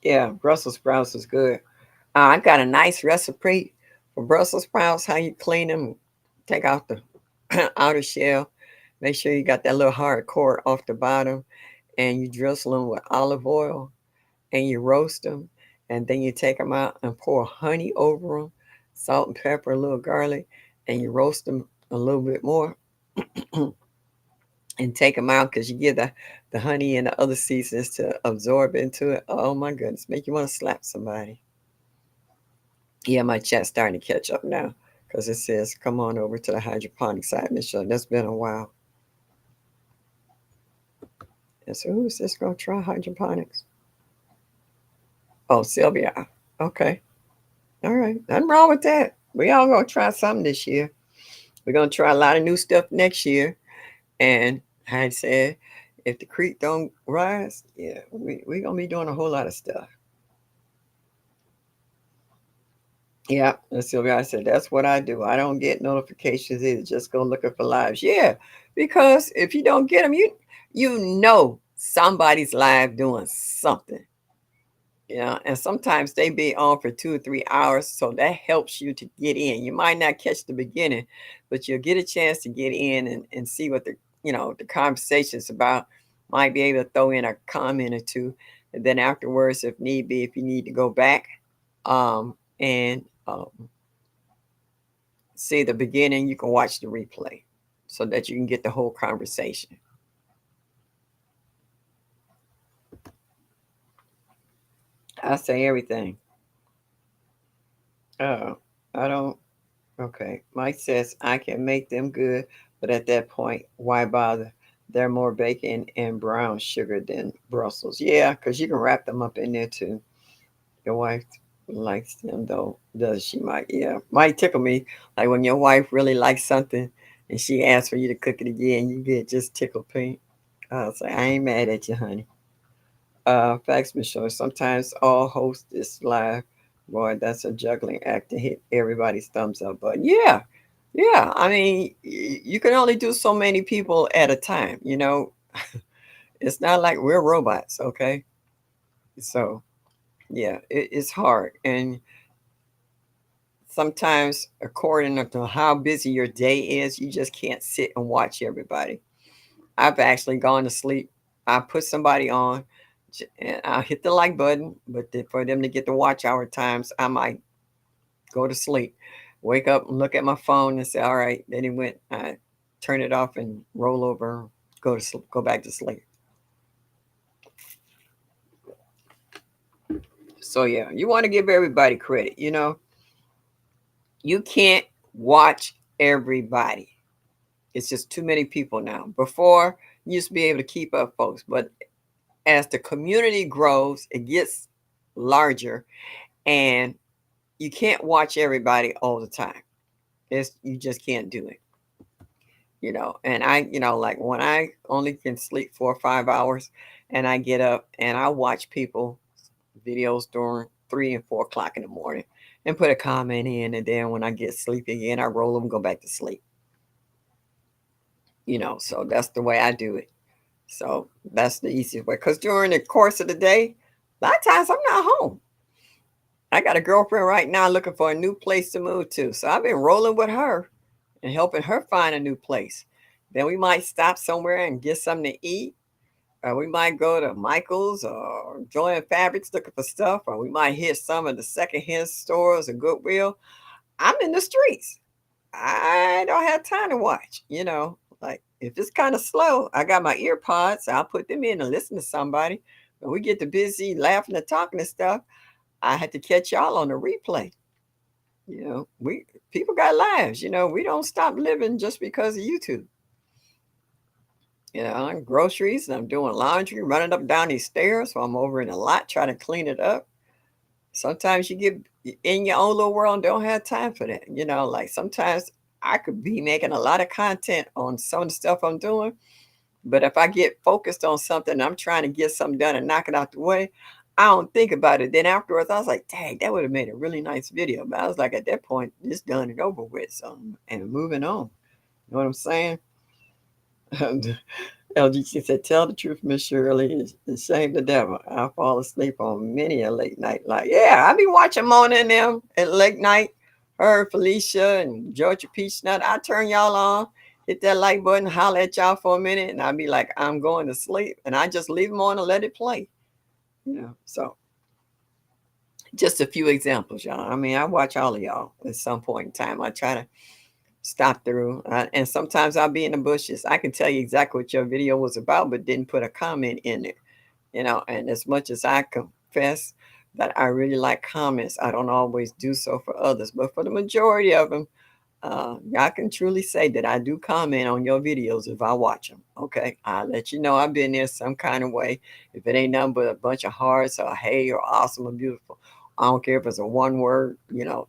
[SPEAKER 1] Yeah, Brussels sprouts is good. I got a nice recipe for Brussels sprouts. How you clean them? Take out the outer shell. Make sure you got that little hard core off the bottom, and you drizzle them with olive oil, and you roast them, and then you take them out and pour honey over them, salt and pepper, a little garlic, and you roast them a little bit more, and take them out because you get the honey and the other seasonings to absorb into it. Oh my goodness, make you want to slap somebody. Yeah, my chat's starting to catch up now because it says, come on over to the hydroponic side, Michelle. That's been a while. And so, who's this going to try hydroponics? Oh, Sylvia. Okay. All right. Nothing wrong with that. We all going to try something this year. We're going to try a lot of new stuff next year. And I said, if the creek don't rise, yeah, we going to be doing a whole lot of stuff. Yeah, and Sylvia, I said, that's what I do. I don't get notifications either. Just go looking for lives. Yeah, because if you don't get them, you know somebody's live doing something. Yeah, and sometimes they be on for 2 or 3 hours, so that helps you to get in. You might not catch the beginning, but you'll get a chance to get in and see what the conversation's about. Might be able to throw in a comment or two, and then afterwards, if need be, if you need to go back, and see the beginning, you can watch the replay so that you can get the whole conversation. I say everything. Oh, I don't. Okay. Mike says I can make them good, but at that point, why bother? They're more bacon and brown sugar than Brussels. Yeah, because you can wrap them up in there too. Your wife likes them though, does she? Might, yeah, might tickle me. Like when your wife really likes something and she asks for you to cook it again, you get just tickle pink. I'll say, I ain't mad at you, honey. Facts, Michelle. Sometimes all host is live. Boy, that's a juggling act to hit everybody's thumbs up. But yeah, yeah. I mean, you can only do so many people at a time. It's not like we're robots, okay? So yeah, it's hard, and sometimes according to how busy your day is, you just can't sit and watch everybody. I've actually gone to sleep. I put somebody on and I'll hit the like button, but for them to get the watch hour times, I might go to sleep, wake up and look at my phone and say, all right, then it went, I turn it off and roll over, go to sleep, go back to sleep. So yeah, you want to give everybody credit, you can't watch everybody. It's just too many people now. Before, you used to be able to keep up folks, but as the community grows, it gets larger, and you can't watch everybody all the time. You just can't do it. And like when I only can sleep 4 or 5 hours, and I get up and I watch people videos during 3 and 4 o'clock in the morning, and put a comment in, and then when I get sleepy again, I roll them, go back to sleep. So that's the way I do it. So that's the easiest way. Because during the course of the day, a lot of times I'm not home. I got a girlfriend right now looking for a new place to move to. So I've been rolling with her and helping her find a new place. Then we might stop somewhere and get something to eat. Or we might go to Michael's or Joanne Fabrics looking for stuff. Or we might hit some of the secondhand stores or Goodwill. I'm in the streets. I don't have time to watch, like if it's kind of slow, I got my ear pods, I'll put them in and listen to somebody. When we get to busy laughing and talking and stuff, I had to catch y'all on the replay. We people got lives, we don't stop living just because of YouTube. I'm groceries and I'm doing laundry, running up and down these stairs, so I'm over in a lot trying to clean it up. Sometimes you get in your own little world and don't have time for that. Like sometimes I could be making a lot of content on some of the stuff I'm doing, but if I get focused on something, I'm trying to get something done and knock it out the way, I don't think about it. Then afterwards, I was like, dang, that would have made a really nice video. But I was like, at that point, it's done and over with. So, and moving on. know what I'm saying? And LGC said, "Tell the truth, Miss Shirley, and shame the devil. I fall asleep on many a late night. Like, yeah, I be watching Mona and them at late night. Her, Felicia, and Georgia Peach Nut. I turn y'all on, hit that like button, holler at y'all for a minute, and I be like, I'm going to sleep, and I just leave them on and let it play. So just a few examples, y'all. I mean, I watch all of y'all at some point in time. I try to stop through. And sometimes I'll be in the bushes. I can tell you exactly what your video was about, but didn't put a comment in it. And as much as I confess that I really like comments, I don't always do so for others. But for the majority of them, I can truly say that I do comment on your videos if I watch them. Okay, I'll let you know I've been there some kind of way. If it ain't nothing but a bunch of hearts or hey or awesome or beautiful, I don't care if it's a one word,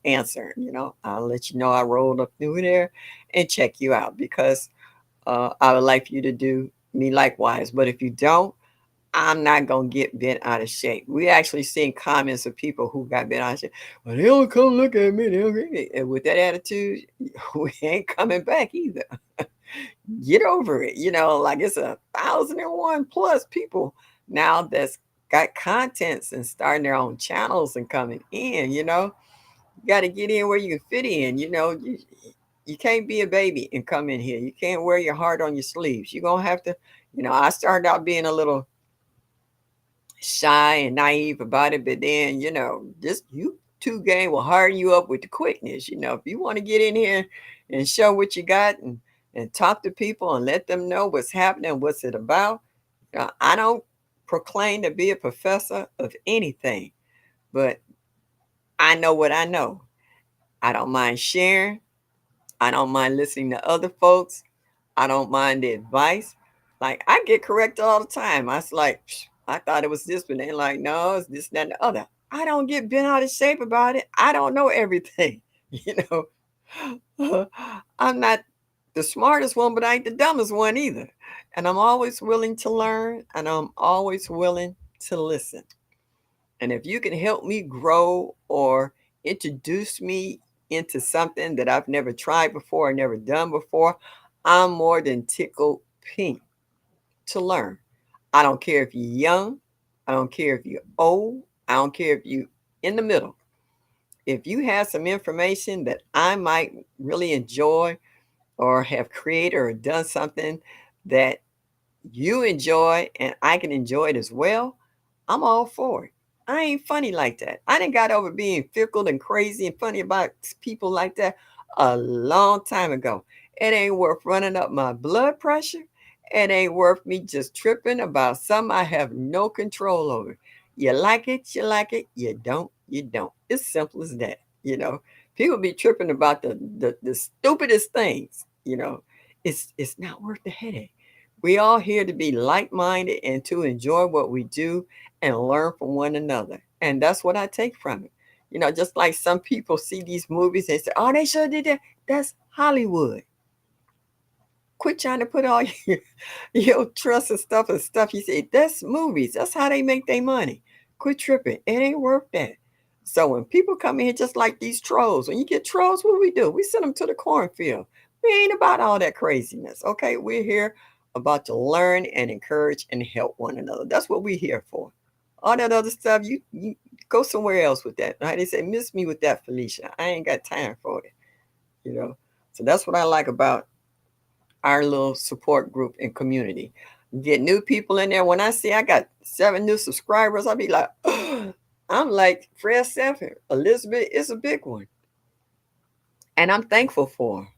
[SPEAKER 1] answer. I'll let you know I rolled up through there and check you out because I would like for you to do me likewise. But if you don't, I'm not gonna get bent out of shape. We actually seen comments of people who got bent out of shape. Well, they don't come look at me. They don't get me. And with that attitude, we ain't coming back either. Get over it. Like it's 1,001 plus people now that's got contents and starting their own channels and coming in. You got to get in where you can fit in. You can't be a baby and come in here. You can't wear your heart on your sleeves. You're gonna have to. I started out being a little shy and naive about it, but then this YouTube game will harden you up with the quickness. If you want to get in here and show what you got and talk to people and let them know what's happening, what's it about. I don't proclaim to be a professor of anything, but I know what I know. I don't mind sharing. I don't mind listening to other folks. I don't mind the advice. Like I get corrected all the time. I was like, I thought it was this, but they're like, no, it's this, that, and the other. I don't get bent out of shape about it. I don't know everything. You I'm not the smartest one, but I ain't the dumbest one either. And I'm always willing to learn and I'm always willing to listen. And if you can help me grow or introduce me into something that I've never tried before or never done before, I'm more than tickled pink to learn. I don't care if you're young. I don't care if you're old. I don't care if you're in the middle. If you have some information that I might really enjoy or have created or done something that you enjoy and I can enjoy it as well, I'm all for it. I ain't funny like that. I didn't got over being fickle and crazy and funny about people like that a long time ago. It ain't worth running up my blood pressure. It ain't worth me just tripping about something I have no control over. You like it, you like it. You don't, you don't. It's simple as that. People be tripping about the stupidest things. It's not worth the headache. We all here to be like-minded and to enjoy what we do and learn from one another. And that's what I take from it. Just like some people see these movies and say, oh, they sure did that. That's Hollywood. Quit trying to put all your trust and stuff. You say, that's movies. That's how they make their money. Quit tripping. It ain't worth that. So when people come in here just like these trolls, when you get trolls, what do? We send them to the cornfield. We ain't about all that craziness. Okay, we're here about to learn and encourage and help one another. That's what we're here for. All that other stuff, you go somewhere else with that. Right? They say, miss me with that, Felicia. I ain't got time for it. You know. So that's what I like about our little support group and community. Get new people in there. When I see I got 7 new subscribers, I'll be like, oh, I'm like Fred Sanford. Elizabeth is a big one. And I'm thankful for her.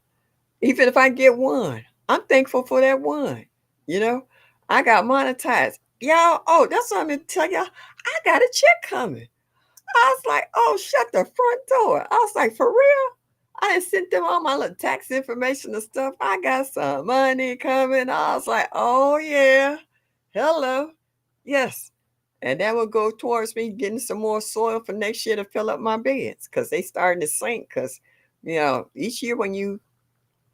[SPEAKER 1] Even if I get one, I'm thankful for that one. You know, I got monetized. Y'all, oh, that's what I'm going to tell y'all. I got a check coming. I was like, oh, shut the front door. I was like, for real? I done sent them all my little tax information and stuff. I got some money coming. I was like, oh, yeah. Hello. Yes. And that will go towards me getting some more soil for next year to fill up my beds because they starting to sink. Because, each year when you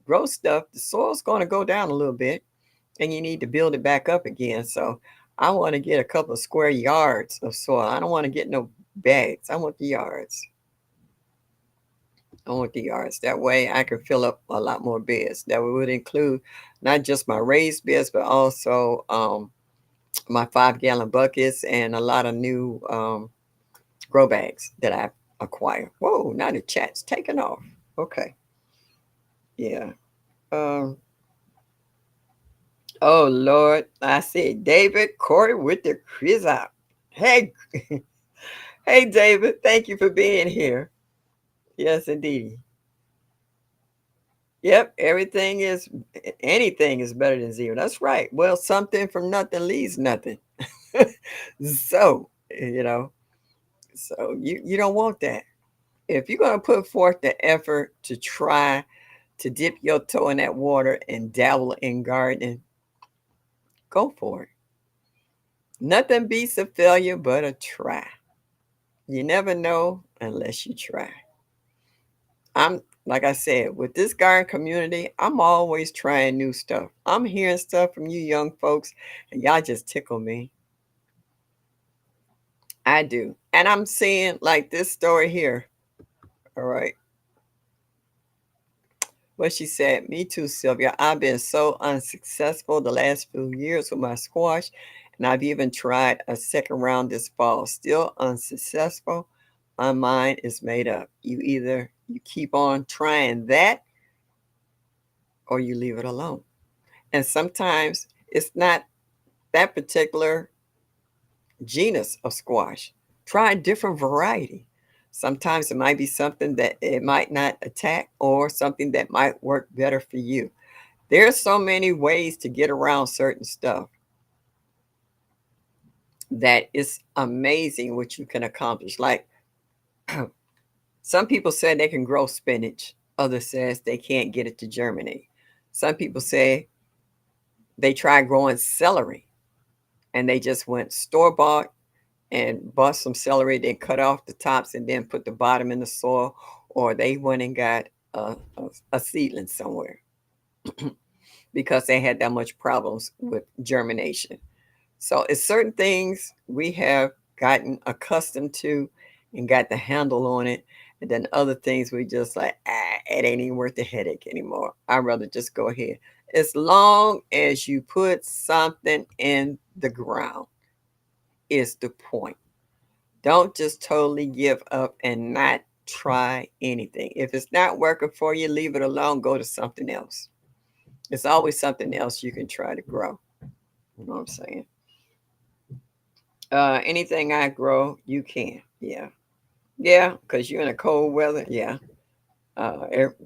[SPEAKER 1] grow stuff, the soil's going to go down a little bit and you need to build it back up again. So I want to get a couple of square yards of soil. I don't want to get no bags. I want the yards. I want the yards. That way I can fill up a lot more beds. That would include not just my raised beds, but also my 5 gallon buckets and a lot of new grow bags that I acquired. Whoa, now the chat's taking off. Okay. Yeah. Um, oh Lord. I said David Corey with the quiz out. Hey, hey David, thank you for being here. Yes, indeed. Yep, anything is better than zero. That's right. Well, something from nothing leaves nothing. So, so you don't want that. If you're going to put forth the effort to try to dip your toe in that water and dabble in gardening, go for it. Nothing beats a failure but a try. You never know unless you try. I'm like I said, with this garden community, I'm always trying new stuff. I'm hearing stuff from you young folks, and y'all just tickle me. I do. And I'm seeing like this story here. All right. What she said, me too, Sylvia. I've been so unsuccessful the last few years with my squash, and I've even tried a second round this fall. Still unsuccessful. My mind is made up. You keep on trying that or you leave it alone. And sometimes it's not that particular genus of squash. Try a different variety. Sometimes it might be something that it might not attack or something that might work better for you. There's so many ways to get around certain stuff that it's amazing what you can accomplish. Like some people say they can grow spinach, others says they can't get it to germinate. Some people say they tried growing celery and they just went store bought and bought some celery, then cut off the tops and then put the bottom in the soil, or they went and got a seedling somewhere because they had that much problems with germination. So it's certain things we have gotten accustomed to and got the handle on it. And then other things we just like, it ain't even worth the headache anymore. I'd rather just go ahead. As long as you put something in the ground is the point. Don't just totally give up and not try anything. If it's not working for you, leave it alone. Go to something else. There's always something else you can try to grow. You know what I'm saying? Anything I grow, you can. Yeah. Yeah, because you're in a cold weather. Yeah.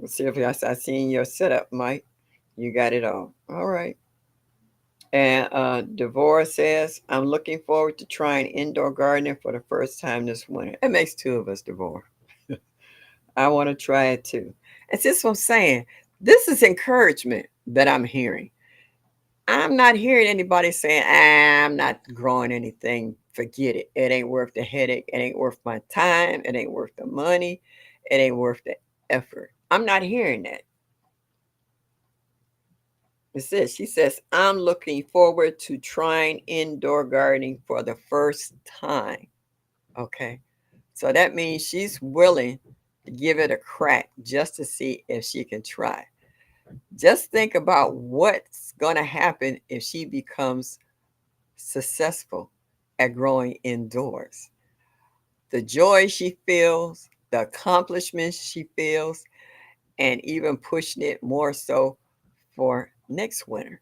[SPEAKER 1] Sylvia, I seen your setup, Mike. You got it all. All right. And Devora says, I'm looking forward to trying indoor gardening for the first time this winter. It makes two of us, Devora. I want to try it too. And this what I'm saying. This is encouragement that I'm hearing. I'm not hearing anybody saying, I'm not growing anything. Forget it. It ain't worth the headache. It ain't worth my time. It ain't worth the money. It ain't worth the effort. I'm not hearing that. It says, she says, I'm looking forward to trying indoor gardening for the first time. Okay. So that means she's willing to give it a crack just to see if she can try. Just think about what's going to happen if she becomes successful at growing indoors. The joy she feels, the accomplishments she feels, and even pushing it more so for next winter.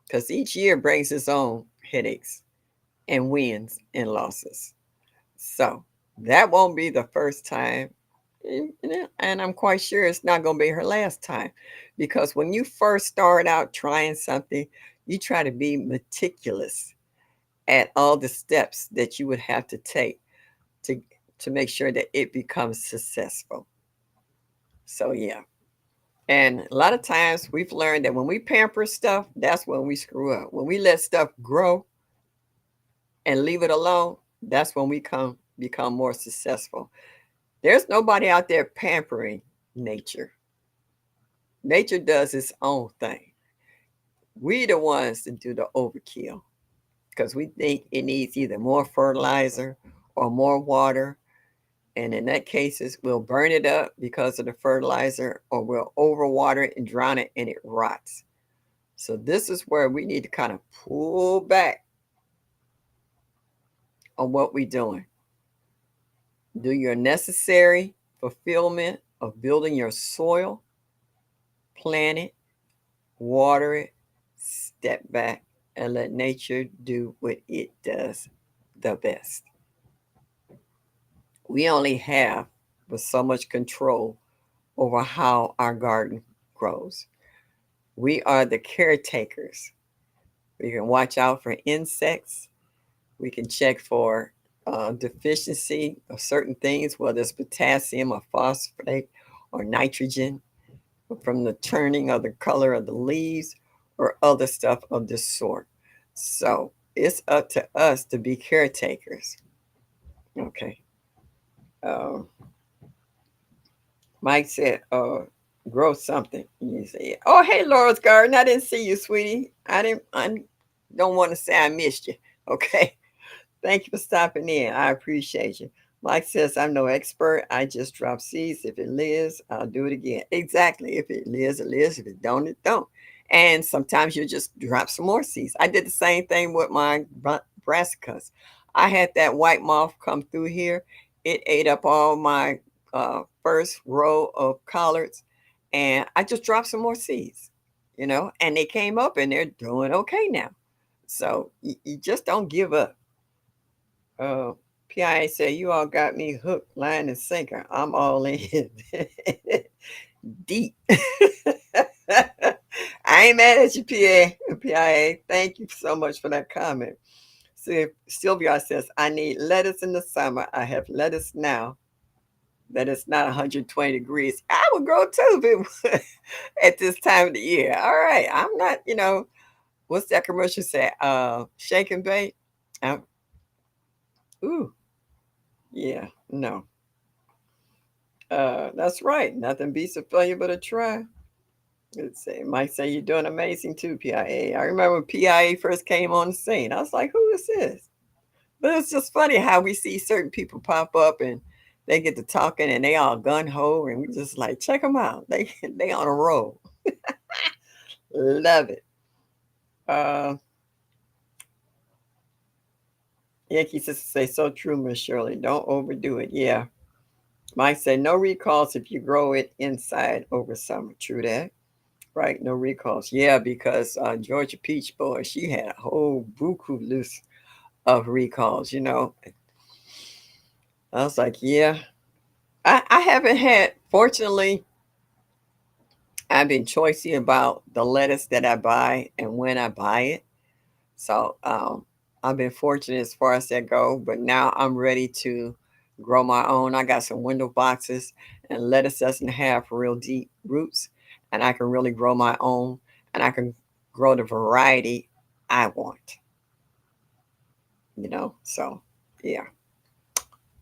[SPEAKER 1] Because each year brings its own headaches and wins and losses. So that won't be the first time. And I'm quite sure it's not going to be her last time. Because when you first start out trying something, you try to be meticulous at all the steps that you would have to take to, to make sure that it becomes successful. So, yeah. And a lot of times we've learned that when we pamper stuff, that's when we screw up. When we let stuff grow and leave it alone, that's when we become more successful. There's nobody out there pampering nature. Nature does its own thing. We the ones that do the overkill because we think it needs either more fertilizer or more water, And in that cases, we'll burn it up because of the fertilizer, or we'll overwater it and drown it and it rots. So this is where we need to kind of pull back on what we're doing. Do your necessary fulfillment of building your soil, plant it, water it, step back, and let nature do what it does the best. We only have but so much control over how our garden grows. We are the caretakers. We can watch out for insects. We can check for deficiency of certain things, whether it's potassium or phosphate or nitrogen, from the turning of the color of the leaves or other stuff of this sort. So it's up to us to be caretakers. Okay. Uh, Mike said, grow something. You say, oh, hey, Laura's Garden. I didn't see you, sweetie. I don't want to say I missed you. Okay. Thank you for stopping in. I appreciate you. Mike says, I'm no expert. I just drop seeds. If it lives, I'll do it again. Exactly. If it lives, it lives. If it don't, it don't. And sometimes you just drop some more seeds. I did the same thing with my brassicas. I had that white moth come through here. It ate up all my first row of collards. And I just dropped some more seeds, and they came up and they're doing okay now. So you just don't give up. Uh, PIA said, you all got me hooked, line, and sinker. I'm all in. Deep. I ain't mad at you, PIA. Thank you so much for that comment. See, Sylvia says, I need lettuce in the summer. I have lettuce now that it's not 120 degrees. I would grow too if it was at this time of the year. All right. I'm not, what's that commercial say? Shake and bake. Ooh, yeah, no. That's right. Nothing beats a failure but a try. Let's say Mike say you're doing amazing too, PIA. I remember when PIA first came on the scene. I was like, who is this? But it's just funny how we see certain people pop up and they get to talking and they all gun ho and we just like check them out. They on a roll. Love it. Uh, Yankee sister say so true, Miss Shirley. Don't overdo it. Yeah. Mike said no recalls if you grow it inside over summer. True that. Right, no recalls. Yeah, because Georgia Peach Boy, she had a whole buku loose of recalls. I was like, yeah. I haven't had, fortunately, I've been choosy about the lettuce that I buy and when I buy it. So I've been fortunate as far as that go, but now I'm ready to grow my own. I got some window boxes, and lettuce doesn't have real deep roots, and I can really grow my own, and I can grow the variety I want. So yeah,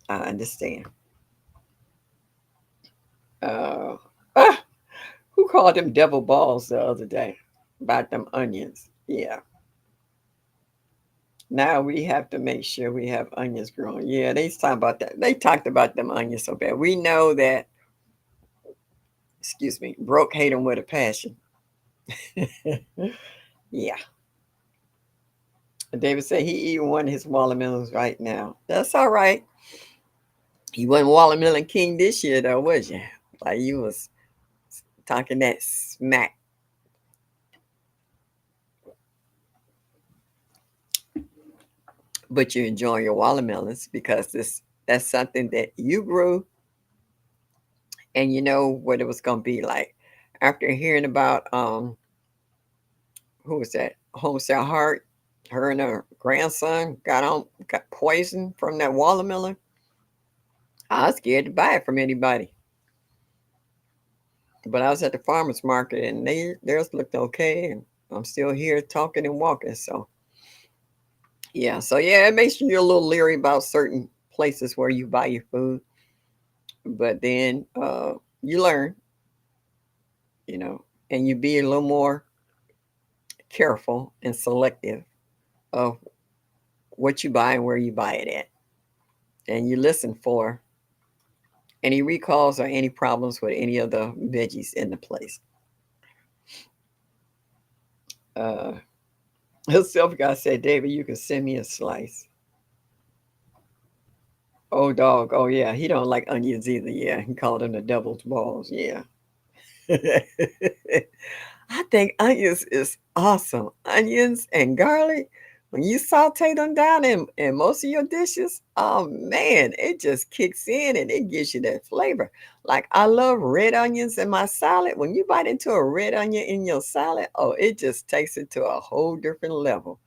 [SPEAKER 1] I understand. Uh, ah, who called them devil balls the other day about them onions? Yeah. Now we have to make sure we have onions growing. Yeah, they talking about that. They talked about them onions so bad. We know that, excuse me, Broke hate them with a passion. Yeah. David said he eating one of his watermelons right now. That's all right. He wasn't watermelon king this year though, was you? Like you was talking that smack. But you're enjoying your watermelons because that's something that you grew and you know what it was gonna be like. After hearing about who was that? Homestead Heart. Her and her grandson got poisoned from that watermelon. I was scared to buy it from anybody. But I was at the farmers market and theirs looked okay, and I'm still here talking and walking. So yeah, it makes you a little leery about certain places where you buy your food. But then you learn, you know, and you be a little more careful and selective of what you buy and where you buy it at. And you listen for Any recalls or any problems with any of the veggies in the place? Uh, Self guy said, David, you can send me a slice. Oh dog, oh yeah, he don't like onions either. Yeah, he called them the devil's balls. Yeah. I think onions is awesome. Onions and garlic, when you saute them down in most of your dishes, oh man, it just kicks in and it gives you that flavor. Like I love red onions in my salad. When you bite into a red onion in your salad, oh, it just takes it to a whole different level.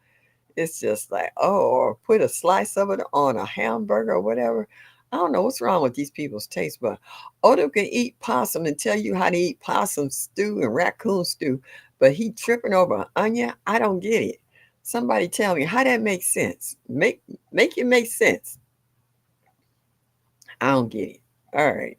[SPEAKER 1] It's just like, oh, or put a slice of it on a hamburger or whatever. I don't know what's wrong with these people's taste, but Odo can eat possum and tell you how to eat possum stew and raccoon stew, but he tripping over onion. I don't get it. Somebody tell me how that makes sense. Make it make sense. I don't get it. All right.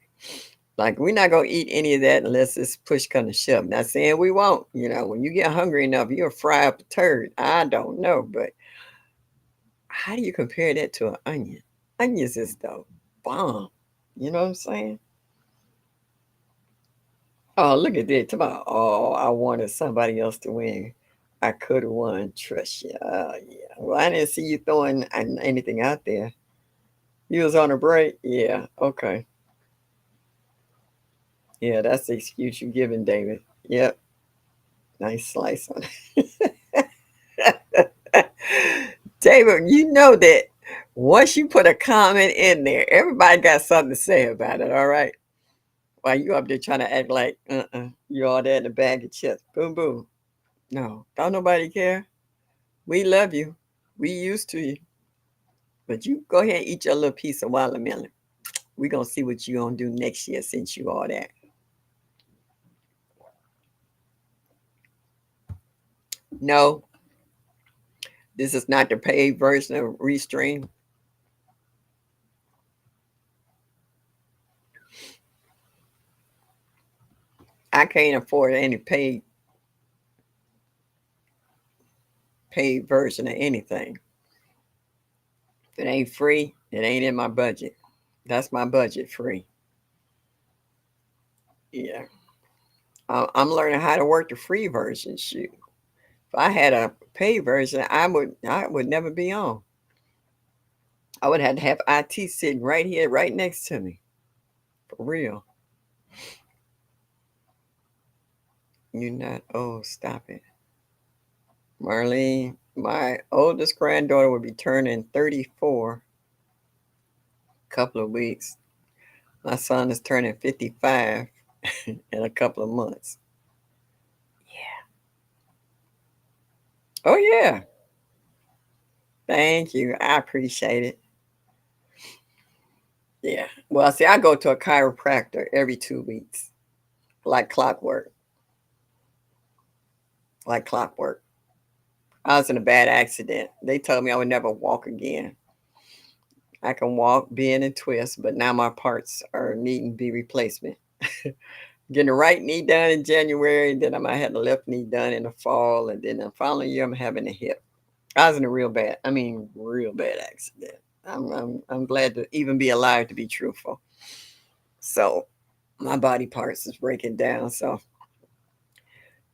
[SPEAKER 1] Like we're not gonna eat any of that unless it's push come to shove. Not saying we won't. When you get hungry enough, you'll fry up a turd. I don't know, but how do you compare that to an onion? Onions is the bomb. You know what I'm saying? Oh, look at that. Tomorrow. Oh, I wanted somebody else to win. I could have won. Trust you. Yeah. Well, I didn't see you throwing anything out there. You was on a break? Yeah. Okay. Yeah, that's the excuse you're giving, David. Yep. Nice slice on it. David, you know that once you put a comment in there, everybody got something to say about it, all right? While you up there trying to act like, you all there in the bag of chips. Boom, boom. No, don't nobody care. We love you. We used to you. But you go ahead and eat your little piece of watermelon. We gonna see what you gonna do next year since you all that. No, this is not the paid version of Restream. I can't afford any paid version of anything. If it ain't free, it ain't in my budget. That's my budget free. Yeah. I'm learning how to work the free version. Shoot. If I had a paid version, I would never be on. I would have to have IT sitting right here, right next to me. For real. You're not old. Stop it. Marlene, my oldest granddaughter will be turning 34 couple of weeks. My son is turning 55 in a couple of months. Oh, yeah. Thank you. I appreciate it. Yeah. Well, see, I go to a chiropractor every 2 weeks, like clockwork. Like clockwork. I was in a bad accident. They told me I would never walk again. I can walk, bend, and twist, but now my parts are needing to be replacement. Getting the right knee done in January, then I might have the left knee done in the fall, and then the following year I'm having a hip. I was in a real bad accident. I'm glad to even be alive to be truthful. So my body parts is breaking down. So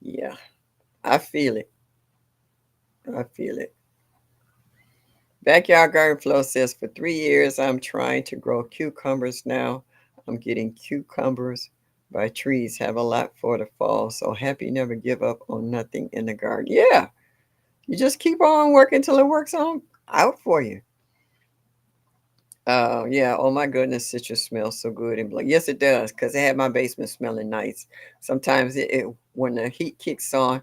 [SPEAKER 1] yeah, I feel it. I feel it. Backyard Garden Flow says for 3 years I'm trying to grow cucumbers now. I'm getting cucumbers by trees. Have a lot for the fall. So happy never give up on nothing in the garden. Yeah. You just keep on working till it works on out for you. Yeah. Oh my goodness, citrus smells so good and yes, it does because it had my basement smelling nice. Sometimes when the heat kicks on,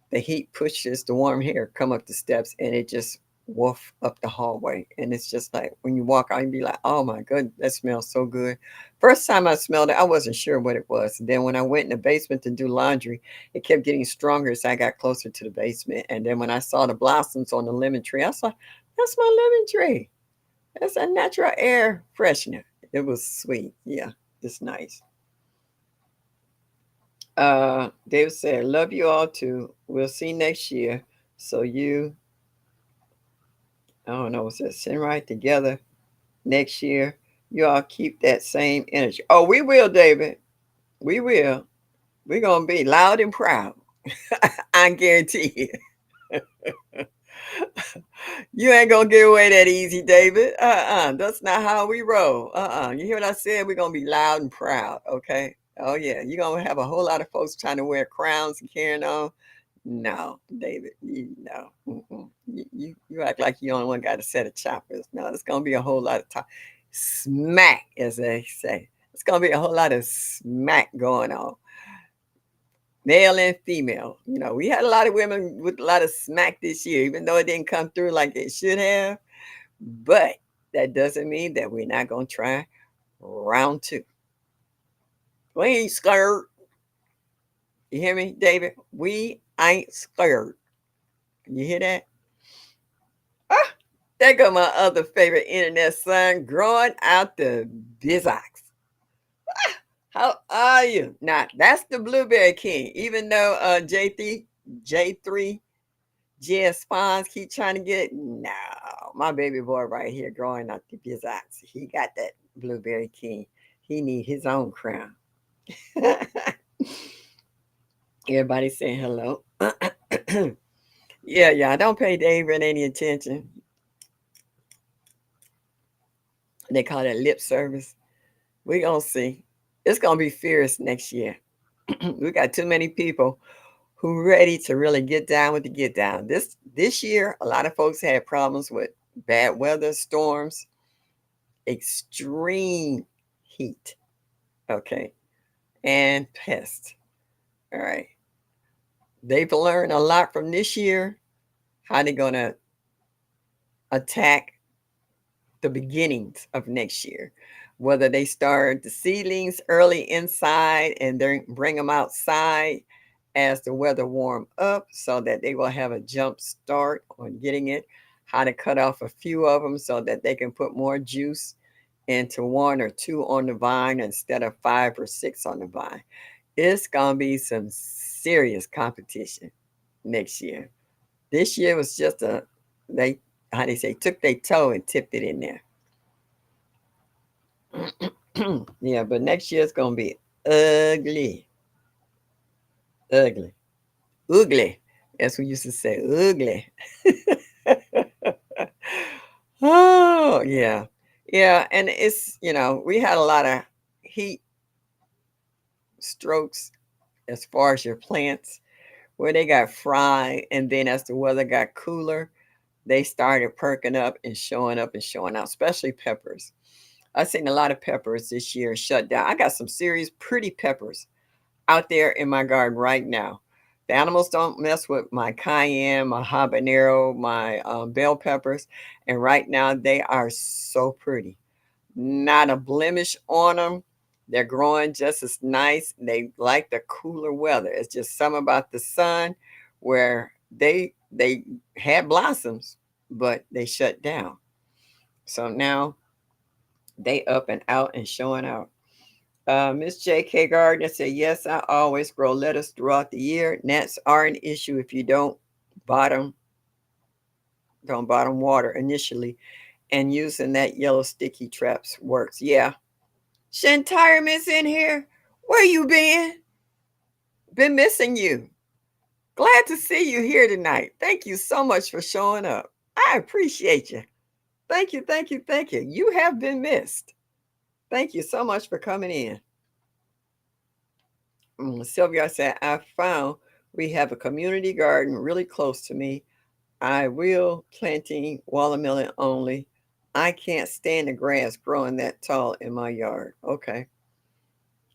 [SPEAKER 1] the heat pushes the warm air come up the steps and it just woof up the hallway. And it's just like when you walk out, you be like, oh my goodness, that smells so good. First time I smelled it, I wasn't sure what it was. And then when I went in the basement to do laundry, it kept getting stronger as I got closer to the basement. And then when I saw the blossoms on the lemon tree, I was like, that's my lemon tree. That's a natural air freshener. It was sweet. Yeah, it's nice. David said, love you all too. We'll see next year. So I don't know, what's that? Send right together next year. You all keep that same energy. Oh, we will, David. We will. We're gonna be loud and proud. I guarantee you. You ain't gonna get away that easy, David. That's not how we roll. You hear what I said? We're gonna be loud and proud, okay? Oh yeah. You're gonna have a whole lot of folks trying to wear crowns and carrying on. No, David, no. You act like you only one got a set of choppers. No, it's gonna be a whole lot of talk. Smack, as they say. It's gonna be a whole lot of smack going on, male and female. We had a lot of women with a lot of smack this year, even though it didn't come through like it should have. But that doesn't mean that we're not gonna try round two. We ain't scared. You hear me, David? We ain't scared. You hear that? Ah, there go my other favorite internet son growing out the bizox. How are you? Now that's the Blueberry King. Even though J3 GS Fonz keep trying to get it, no, my baby boy right here growing out the bizox. He got that Blueberry King. He need his own crown. Everybody saying hello. Yeah. Don't pay David any attention. They call that lip service. We gonna see. It's gonna be fierce next year. We got too many people who ready to really get down with the get down. This year, a lot of folks had problems with bad weather, storms, extreme heat. Okay, and pests. All right. They've learned a lot from this year. How they're gonna attack the beginnings of next year. Whether they start the seedlings early inside and then bring them outside as the weather warm up so that they will have a jump start on getting it. How to cut off a few of them so that they can put more juice into one or two on the vine instead of 5 or 6 on the vine. It's gonna be some serious competition next year. This year was just they how they say took their toe and tipped it in there. Yeah, but next year it's gonna be ugly, ugly, ugly. That's what we used to say, ugly. Oh yeah, yeah, and we had a lot of heat strokes as far as your plants where they got fried, and then as the weather got cooler, they started perking up and showing out, especially peppers. I've seen a lot of peppers this year shut down. I got some serious pretty peppers out there in my garden right now. The animals don't mess with my cayenne, my habanero, my bell peppers, and right now they are so pretty. Not a blemish on them. They're growing just as nice. They like the cooler weather. It's just something about the sun where they had blossoms, but they shut down. So now they up and out and showing out. Miss J.K. Gardner said, yes, I always grow lettuce throughout the year. Gnats are an issue if you bottom don't bottom water initially, and using that yellow sticky traps works. Yeah. Shantirement's in here. Where you been? Been missing you. Glad to see you here tonight. Thank you so much for showing up. I appreciate you. Thank you, thank you, thank you. You have been missed. Thank you so much for coming in. Sylvia said, I found we have a community garden really close to me. I will planting watermelon only. I can't stand the grass growing that tall in my yard. Okay.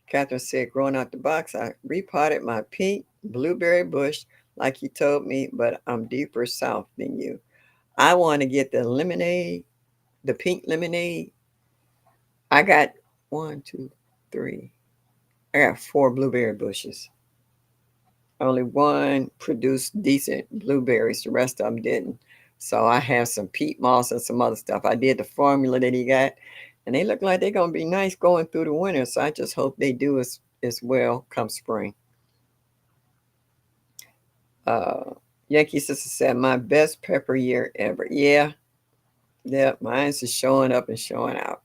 [SPEAKER 1] Catherine said, growing out the box, I repotted my pink blueberry bush like you told me, but I'm deeper south than you. I want to get the lemonade, the pink lemonade. I got 1, 2, 3. I got 4 blueberry bushes. Only one produced decent blueberries. The rest of them didn't. So I have some peat moss and some other stuff. I did the formula that he got, and they look like they're gonna be nice going through the winter. So I just hope they do as well come spring. Uh, Yankee sister said, my best pepper year ever. Yeah, mine's is showing up and showing out.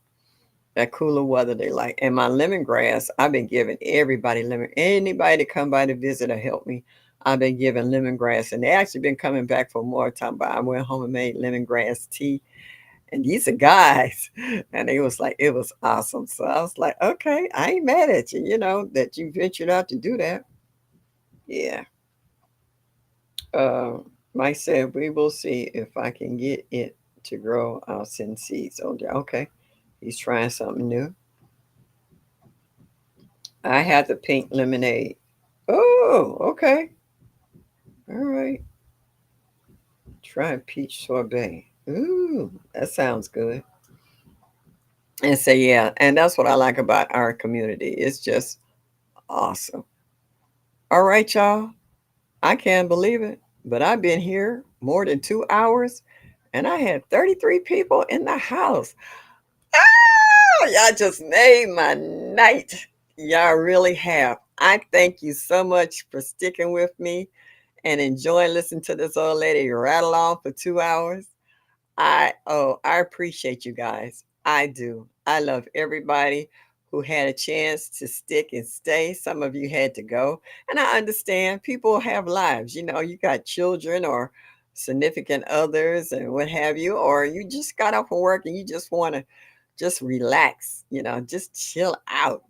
[SPEAKER 1] That cooler weather they like. And my lemongrass, I've been giving everybody lemon. Anybody that come by to visit or help me, I've been giving lemongrass. And they actually been coming back for more time. But I went home and made lemongrass tea. And these are guys. And it was like, it was awesome. So I was like, okay, I ain't mad at you, that you ventured out to do that. Yeah. Uh, Mike said, we will see if I can get it to grow. I'll send seeds. Oh, yeah, okay. He's trying something new. I had the pink lemonade. Oh, okay. All right. Try peach sorbet. Ooh, that sounds good. And say, yeah, and that's what I like about our community. It's just awesome. All right, y'all. I can't believe it, but I've been here more than 2 hours and I had 33 people in the house. Oh, y'all just made my night. Y'all really have. I thank you so much for sticking with me and enjoying listening to this old lady rattle on for 2 hours. I appreciate you guys. I do. I love everybody who had a chance to stick and stay. Some of you had to go. And I understand people have lives. You got children or significant others and what have you, or you just got off from work and you just want to just relax, just chill out,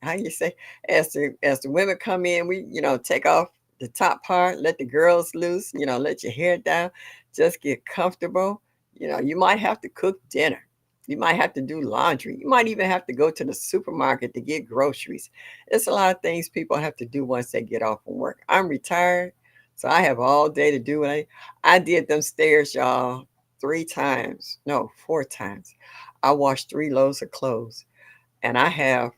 [SPEAKER 1] how you say, as the women come in, we, take off the top part, let the girls loose, let your hair down, just get comfortable. You might have to cook dinner. You might have to do laundry. You might even have to go to the supermarket to get groceries. It's a lot of things people have to do once they get off from work. I'm retired, so I have all day to do it. I did them stairs, y'all, 3 times. No, 4 times. I washed 3 loads of clothes, and I have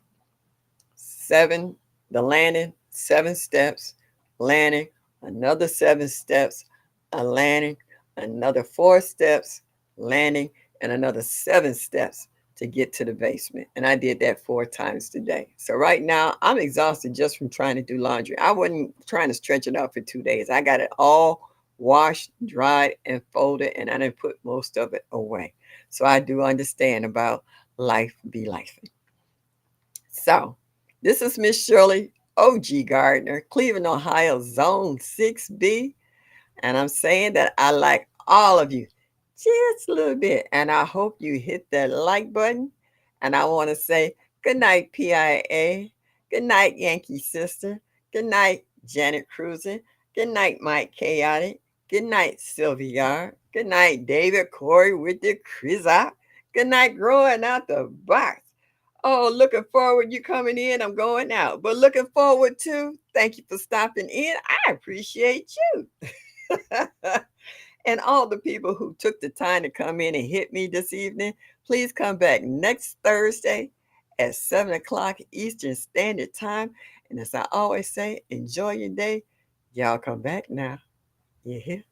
[SPEAKER 1] seven, the landing, 7 steps, landing, another 7 steps, a landing, another 4 steps, landing, and another 7 steps to get to the basement. And I did that 4 times today. So right now I'm exhausted just from trying to do laundry. I wasn't trying to stretch it out for 2 days. I got it all washed, dried, and folded, and I didn't put most of it away. So I do understand about life be life. So, this is Miss Shirley O.G. Gardner, Cleveland, Ohio, Zone 6B. And I'm saying that I like all of you just a little bit. And I hope you hit that like button. And I want to say good night, PIA. Good night, Yankee Sister. Good night, Janet Cruisin. Good night, Mike Chaotic. Good night, Sylvia. Good night, David Corey with the Criza. Good night, Growing Out the Box. Oh, looking forward you coming in. I'm going out. But looking forward to, thank you for stopping in. I appreciate you. And all the people who took the time to come in and hit me this evening, please come back next Thursday at 7 o'clock Eastern Standard Time. And as I always say, enjoy your day. Y'all come back now. You hear?